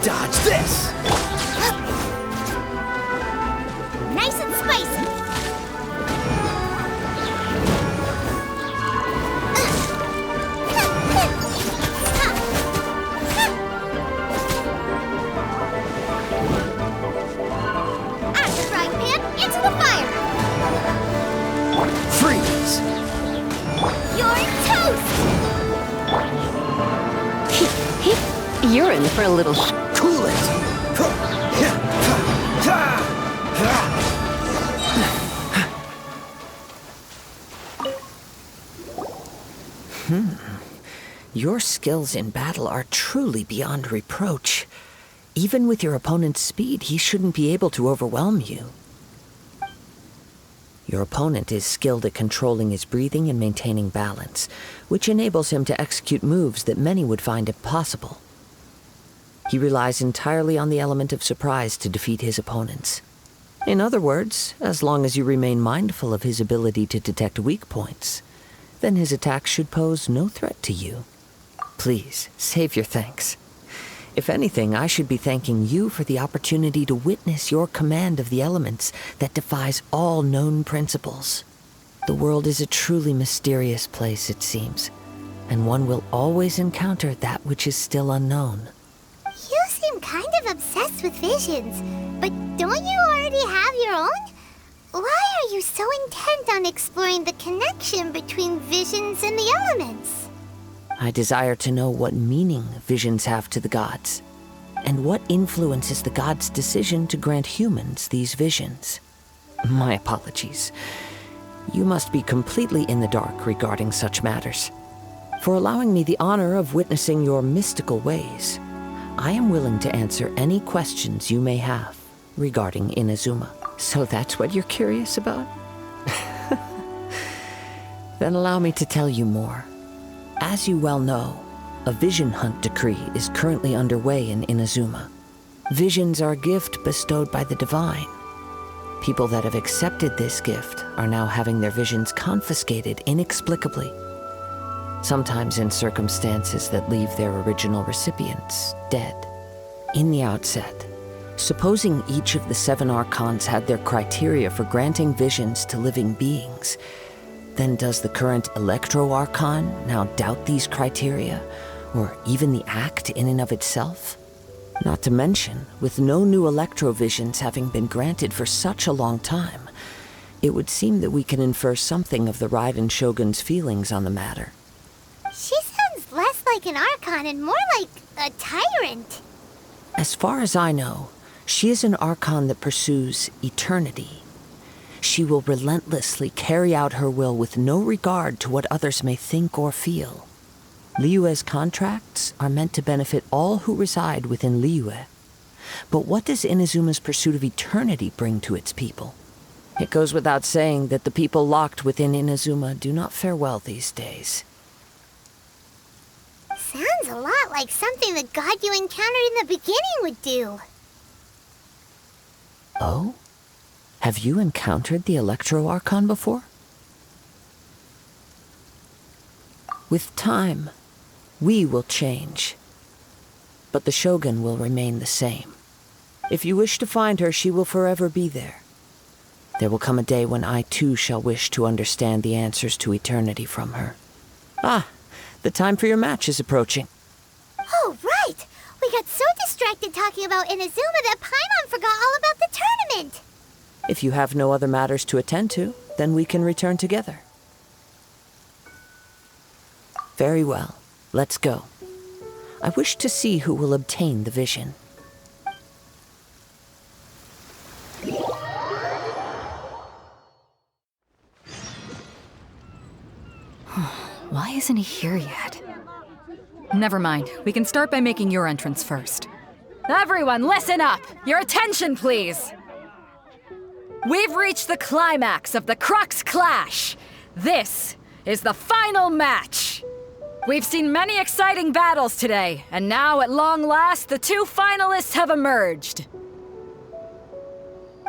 Dodge this! Nice and spicy! After frying pan, into the fire! Freeze! You're toast! You're in for a little Cool it! Your skills in battle are truly beyond reproach. Even with your opponent's speed, he shouldn't be able to overwhelm you. Your opponent is skilled at controlling his breathing and maintaining balance, which enables him to execute moves that many would find impossible. He relies entirely on the element of surprise to defeat his opponents. In other words, as long as you remain mindful of his ability to detect weak points, then his attacks should pose no threat to you. Please, save your thanks. If anything, I should be thanking you for the opportunity to witness your command of the elements that defies all known principles. The world is a truly mysterious place, it seems, and one will always encounter that which is still unknown. You seem kind of obsessed with visions, but don't you already have your own? Why are you so intent on exploring the connection between visions and the elements? I desire to know what meaning visions have to the gods, and what influences the gods' decision to grant humans these visions. My apologies. You must be completely in the dark regarding such matters. For allowing me the honor of witnessing your mystical ways, I am willing to answer any questions you may have regarding Inazuma. So that's what you're curious about? Then allow me to tell you more. As you well know, a vision hunt decree is currently underway in Inazuma. Visions are a gift bestowed by the divine. People that have accepted this gift are now having their visions confiscated inexplicably, sometimes in circumstances that leave their original recipients dead. In the outset, supposing each of the 7 archons had their criteria for granting visions to living beings, then does the current Electro-Archon now doubt these criteria, or even the act in and of itself? Not to mention, with no new Electro-Visions having been granted for such a long time, it would seem that we can infer something of the Raiden Shogun's feelings on the matter. She sounds less like an Archon and more like a tyrant. As far as I know, she is an Archon that pursues eternity. She will relentlessly carry out her will with no regard to what others may think or feel. Liyue's contracts are meant to benefit all who reside within Liyue. But what does Inazuma's pursuit of eternity bring to its people? It goes without saying that the people locked within Inazuma do not fare well these days. Sounds a lot like something the god you encountered in the beginning would do. Oh? Have you encountered the Electro-Archon before? With time, we will change. But the Shogun will remain the same. If you wish to find her, she will forever be there. There will come a day when I too shall wish to understand the answers to eternity from her. Ah, the time for your match is approaching. Oh, right! We got so distracted talking about Inazuma that Paimon forgot all about the tournament! If you have no other matters to attend to, then we can return together. Very well. Let's go. I wish to see who will obtain the vision. Why isn't he here yet? Never mind. We can start by making your entrance first. Everyone, listen up! Your attention, please! We've reached the climax of the Crux Clash. This is the final match. We've seen many exciting battles today, and now at long last, the 2 finalists have emerged.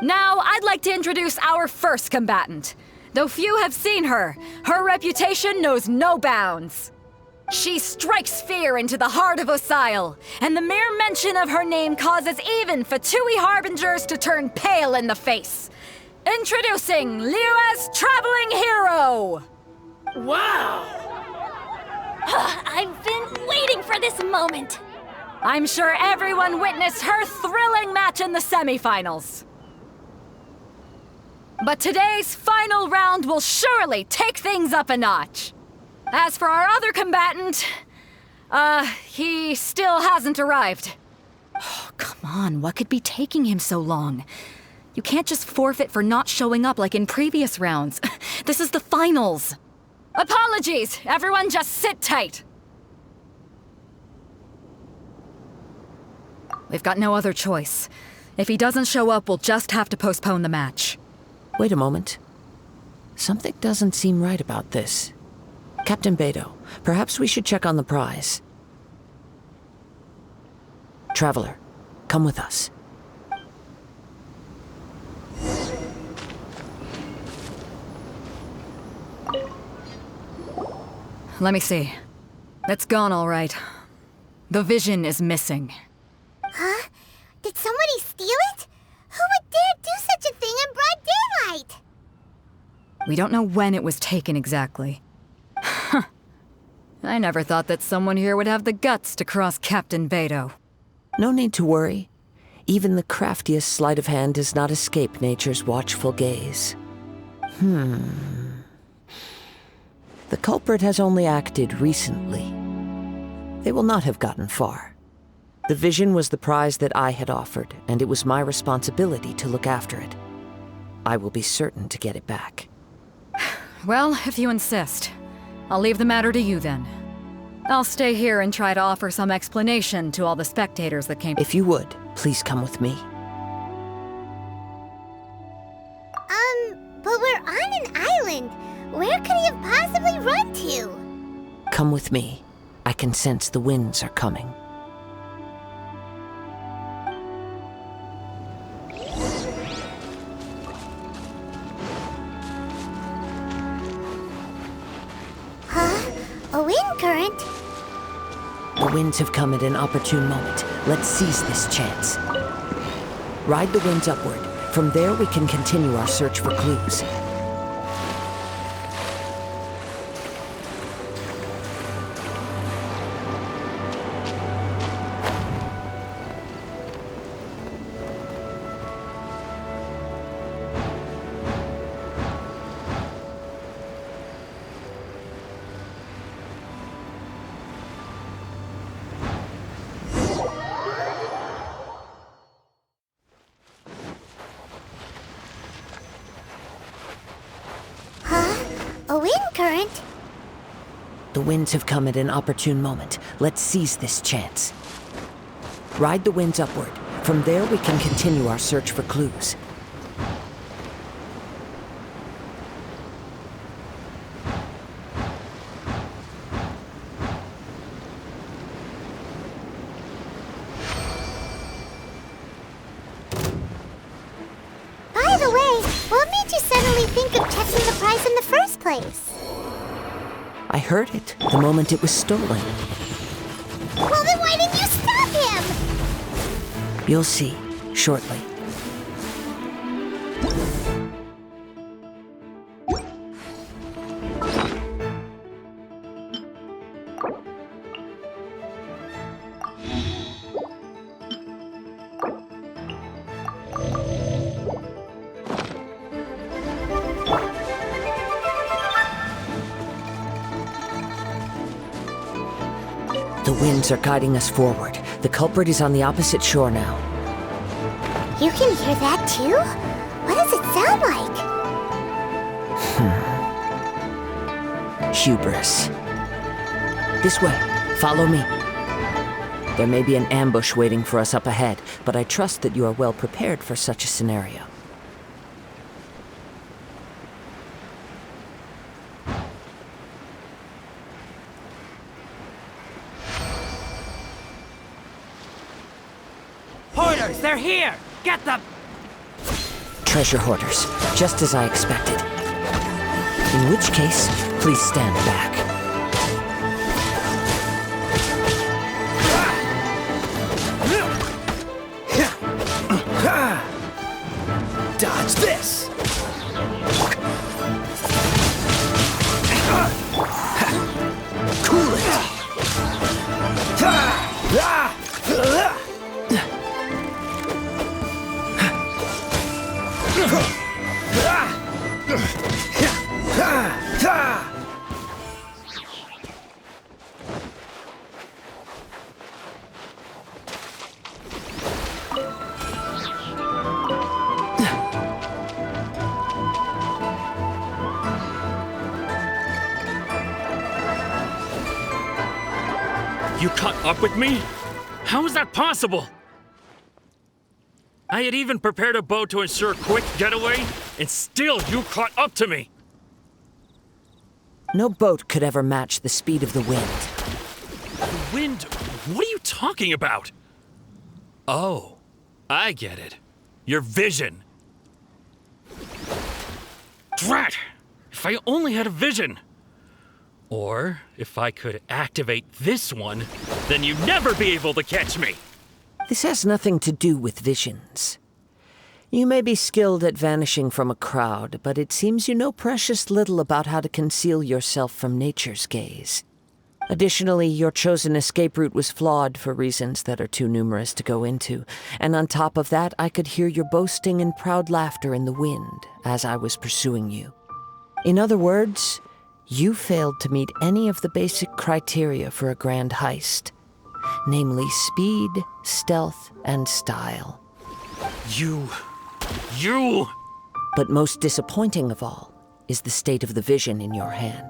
Now, I'd like to introduce our first combatant. Though few have seen her, her reputation knows no bounds. She strikes fear into the heart of Osile, and the mere mention of her name causes even Fatui Harbingers to turn pale in the face. Introducing Liyue's traveling hero! Wow! I've been waiting for this moment! I'm sure everyone witnessed her thrilling match in the semifinals. But today's final round will surely take things up a notch. As for our other combatant, he still hasn't arrived. Oh, come on, what could be taking him so long? You can't just forfeit for not showing up like in previous rounds. This is the finals. Apologies, everyone just sit tight. We've got no other choice. If he doesn't show up, we'll just have to postpone the match. Wait a moment. Something doesn't seem right about this. Captain Beidou, perhaps we should check on the prize. Traveler, come with us. Let me see. It's gone all right. The vision is missing. Huh? Did somebody steal it? Who would dare do such a thing in broad daylight? We don't know when it was taken exactly. I never thought that someone here would have the guts to cross Captain Beidou. No need to worry. Even the craftiest sleight of hand does not escape nature's watchful gaze. The culprit has only acted recently. They will not have gotten far. The vision was the prize that I had offered, and it was my responsibility to look after it. I will be certain to get it back. Well, if you insist. I'll leave the matter to you then. I'll stay here and try to offer some explanation to all the spectators that came. If you would, please come with me. But we're on an island. Where could he have possibly run to? Come with me. I can sense the winds are coming. A wind current? The winds have come at an opportune moment. Let's seize this chance. Ride the winds upward. From there, we can continue our search for clues. A wind current? The winds have come at an opportune moment. Let's seize this chance. Ride the winds upward. From there, we can continue our search for clues. By the way, what made you suddenly think of checking the price in the first place? I heard it the moment it was stolen. Well, then why didn't you stop him? You'll see shortly. The winds are guiding us forward. The culprit is on the opposite shore now. You can hear that too? What does it sound like? Hubris. This way. Follow me. There may be an ambush waiting for us up ahead, but I trust that you are well prepared for such a scenario. Hoarders, they're here! Get them! Treasure hoarders, just as I expected. In which case, please stand back. Dodge this! Cool it! You caught up with me? How is that possible? I had even prepared a boat to ensure a quick getaway, and still you caught up to me! No boat could ever match the speed of the wind. The wind? What are you talking about? Oh, I get it. Your vision. Drat! If I only had a vision! Or, if I could activate this one, then you'd never be able to catch me! This has nothing to do with visions. You may be skilled at vanishing from a crowd, but it seems you know precious little about how to conceal yourself from nature's gaze. Additionally, your chosen escape route was flawed for reasons that are too numerous to go into, and on top of that, I could hear your boasting and proud laughter in the wind as I was pursuing you. In other words, you failed to meet any of the basic criteria for a grand heist, namely speed, stealth, and style. You... But most disappointing of all is the state of the vision in your hand.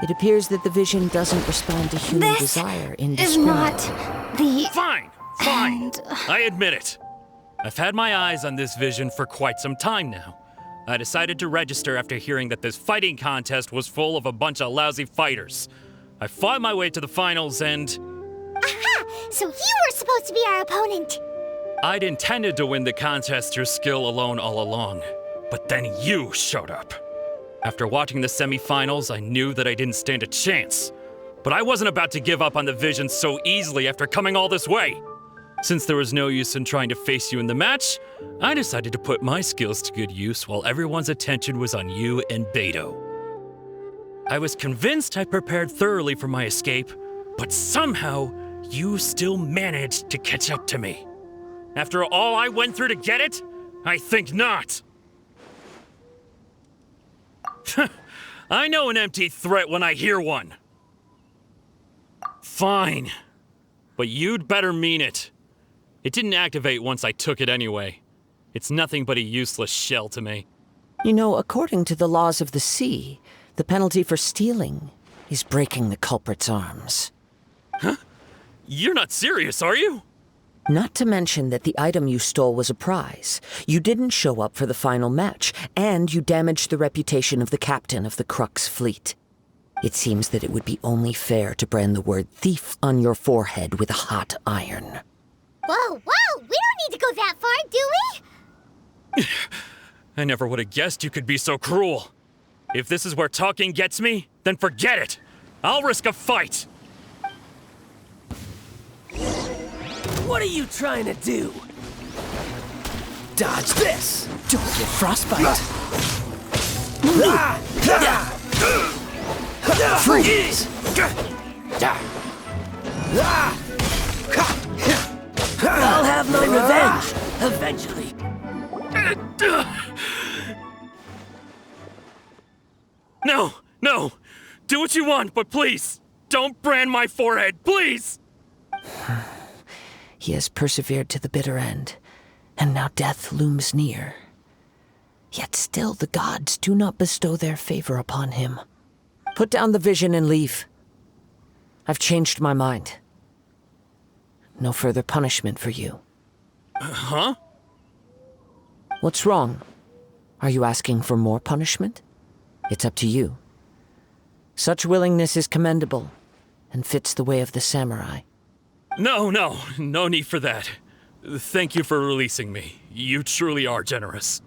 It appears that the vision doesn't respond to human desire is not the... Fine! I admit it. I've had my eyes on this vision for quite some time now. I decided to register after hearing that this fighting contest was full of a bunch of lousy fighters. I fought my way to the finals and... Aha! So you were supposed to be our opponent! I'd intended to win the contest through skill alone all along, but then you showed up. After watching the semifinals, I knew that I didn't stand a chance. But I wasn't about to give up on the vision so easily after coming all this way. Since there was no use in trying to face you in the match, I decided to put my skills to good use while everyone's attention was on you and Beto. I was convinced I prepared thoroughly for my escape, but somehow you still managed to catch up to me. After all I went through to get it? I think not. I know an empty threat when I hear one. Fine. But you'd better mean it. It didn't activate once I took it anyway. It's nothing but a useless shell to me. You know, according to the laws of the sea, the penalty for stealing is breaking the culprit's arms. Huh? You're not serious, are you? Not to mention that the item you stole was a prize. You didn't show up for the final match, and you damaged the reputation of the captain of the Crux fleet. It seems that it would be only fair to brand the word thief on your forehead with a hot iron. Whoa, we don't need to go that far, do we? I never would have guessed you could be so cruel. If this is where talking gets me, then forget it. I'll risk a fight. What are you trying to do? Dodge this! Don't get frostbite. Freeze! I'll have my revenge, eventually. No! Do what you want, but please, don't brand my forehead, please! He has persevered to the bitter end, and now death looms near. Yet still the gods do not bestow their favor upon him. Put down the vision and leave. I've changed my mind. No further punishment for you. Huh? What's wrong? Are you asking for more punishment? It's up to you. Such willingness is commendable, and fits the way of the samurai. No need for that. Thank you for releasing me. You truly are generous.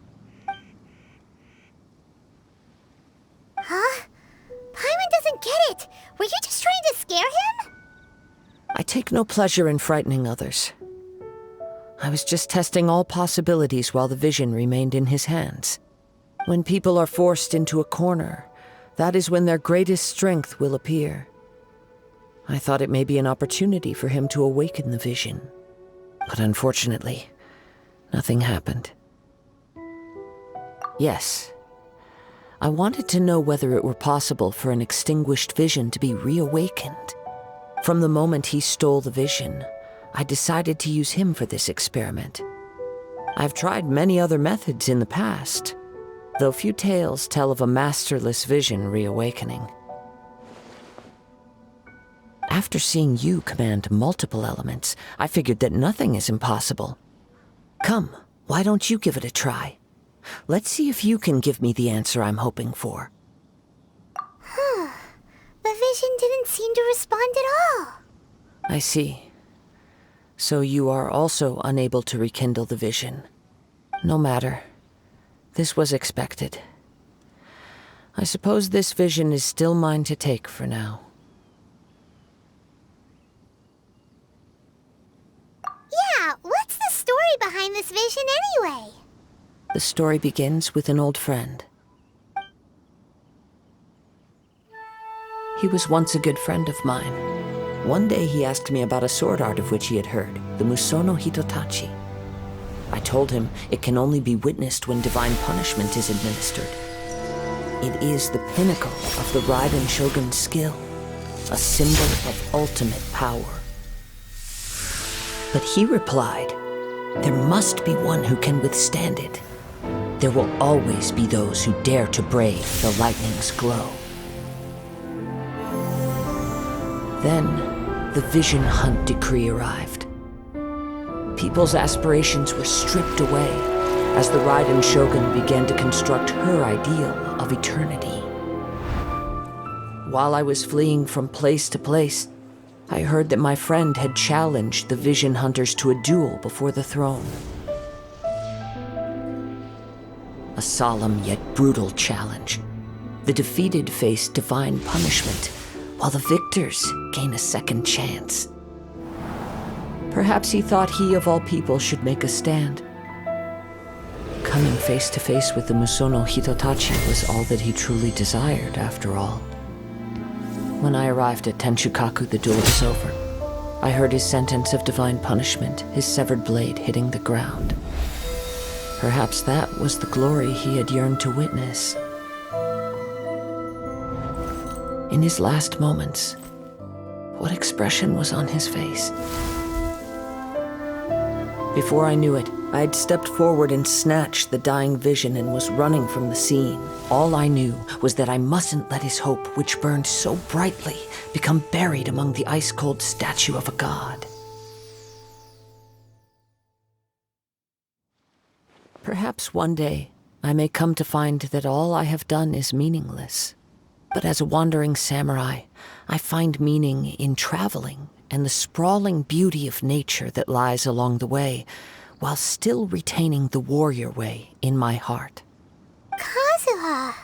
Huh? Paimon doesn't get it. Were you just trying to scare him? I take no pleasure in frightening others. I was just testing all possibilities while the vision remained in his hands. When people are forced into a corner, that is when their greatest strength will appear. I thought it may be an opportunity for him to awaken the vision. But unfortunately, nothing happened. Yes, I wanted to know whether it were possible for an extinguished vision to be reawakened. From the moment he stole the vision, I decided to use him for this experiment. I've tried many other methods in the past, though few tales tell of a masterless vision reawakening. After seeing you command multiple elements, I figured that nothing is impossible. Come, why don't you give it a try? Let's see if you can give me the answer I'm hoping for. The vision didn't seem to respond at all. I see. So you are also unable to rekindle the vision. No matter. This was expected. I suppose this vision is still mine to take for now. Yeah, what's the story behind this vision anyway? The story begins with an old friend. He was once a good friend of mine. One day he asked me about a sword art of which he had heard, the Musono Hitotachi. I told him it can only be witnessed when divine punishment is administered. It is the pinnacle of the Raiden Shogun's skill, a symbol of ultimate power. But he replied, there must be one who can withstand it. There will always be those who dare to brave the lightning's glow. Then, the Vision Hunt decree arrived. People's aspirations were stripped away as the Raiden Shogun began to construct her ideal of eternity. While I was fleeing from place to place, I heard that my friend had challenged the Vision Hunters to a duel before the throne. A solemn yet brutal challenge. The defeated face divine punishment, while the victors gain a second chance. Perhaps he thought he of all people should make a stand. Coming face to face with the Musono Hitotachi was all that he truly desired, after all. When I arrived at Tenshukaku, the duel was over. I heard his sentence of divine punishment, his severed blade hitting the ground. Perhaps that was the glory he had yearned to witness. In his last moments, what expression was on his face? Before I knew it, I had stepped forward and snatched the dying vision and was running from the scene. All I knew was that I mustn't let his hope, which burned so brightly, become buried among the ice-cold statue of a god. Perhaps one day, I may come to find that all I have done is meaningless. But as a wandering samurai, I find meaning in traveling and the sprawling beauty of nature that lies along the way, while still retaining the warrior way in my heart. Kazuha!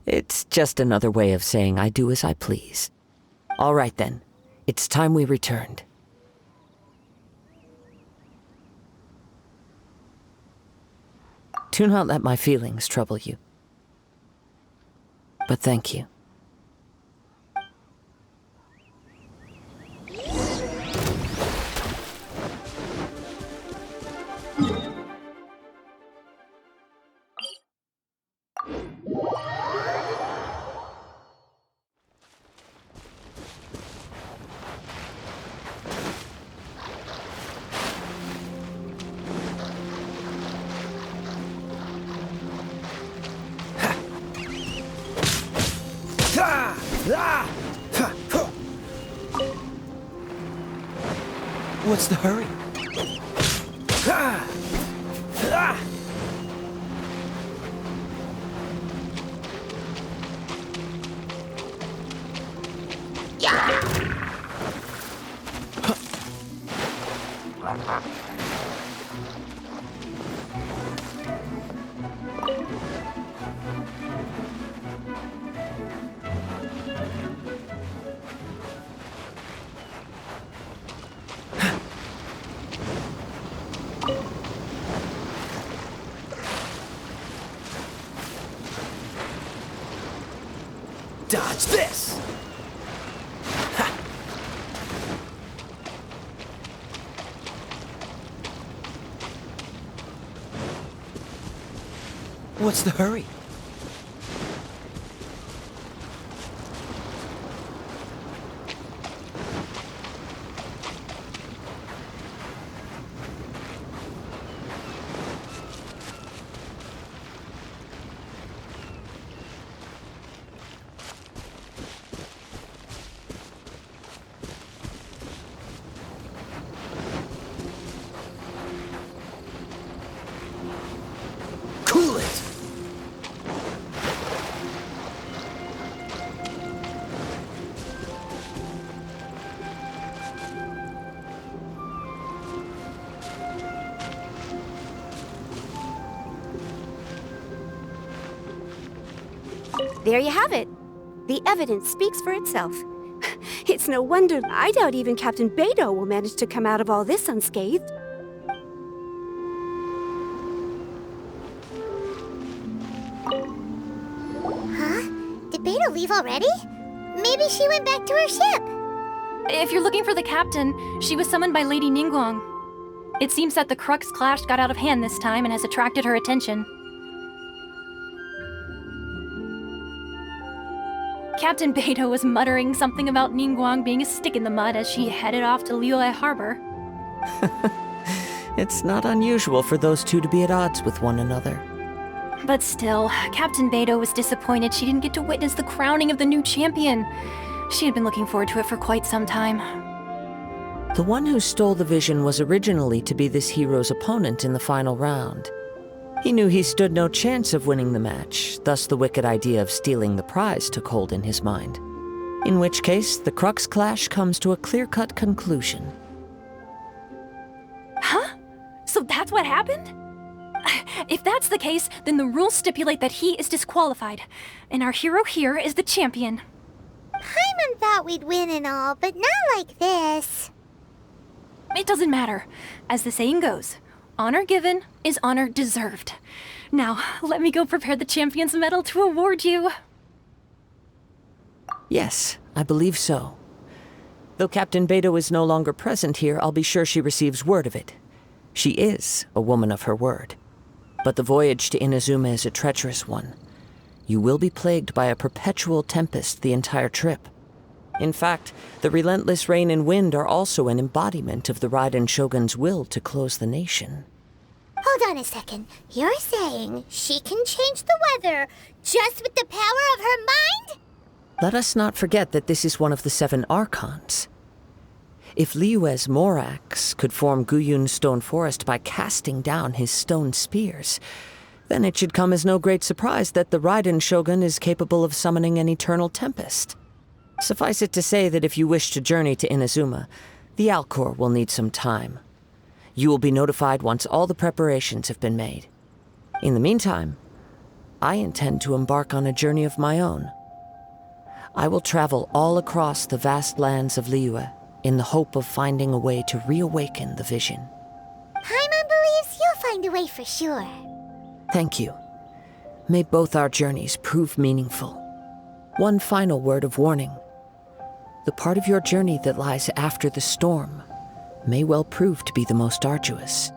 It's just another way of saying I do as I please. All right then, it's time we returned. Do not let my feelings trouble you. But thank you. What's the hurry? Dodge this! Ha. What's the hurry? Cool it! There you have it. The evidence speaks for itself. It's no wonder. I doubt even Captain Beidou will manage to come out of all this unscathed. Huh? Did Beidou leave already? Maybe she went back to her ship. If you're looking for the captain, she was summoned by Lady Ningguang. It seems that the Crux clash got out of hand this time and has attracted her attention. Captain Beidou was muttering something about Ningguang being a stick in the mud as she headed off to Liyue Harbor. It's not unusual for those two to be at odds with one another. But still, Captain Beidou was disappointed she didn't get to witness the crowning of the new champion. She had been looking forward to it for quite some time. The one who stole the vision was originally to be this hero's opponent in the final round. He knew he stood no chance of winning the match, thus the wicked idea of stealing the prize took hold in his mind. In which case, the Crux clash comes to a clear-cut conclusion. Huh? So that's what happened? If that's the case, then the rules stipulate that he is disqualified, and our hero here is the champion. Paimon thought we'd win and all, but not like this. It doesn't matter. As the saying goes, honor given is honor deserved. Now, let me go prepare the champion's medal to award you. Yes, I believe so. Though Captain Beidou is no longer present here, I'll be sure she receives word of it. She is a woman of her word. But the voyage to Inazuma is a treacherous one. You will be plagued by a perpetual tempest the entire trip. In fact, the relentless rain and wind are also an embodiment of the Raiden Shogun's will to close the nation. Hold on a second. You're saying she can change the weather just with the power of her mind? Let us not forget that this is one of the 7 Archons. If Liyue's Morax could form Guyun's stone forest by casting down his stone spears, then it should come as no great surprise that the Raiden Shogun is capable of summoning an eternal tempest. Suffice it to say that if you wish to journey to Inazuma, the Alcor will need some time. You will be notified once all the preparations have been made. In the meantime, I intend to embark on a journey of my own. I will travel all across the vast lands of Liyue in the hope of finding a way to reawaken the vision. Paimon believes you'll find a way for sure. Thank you. May both our journeys prove meaningful. One final word of warning. The part of your journey that lies after the storm may well prove to be the most arduous.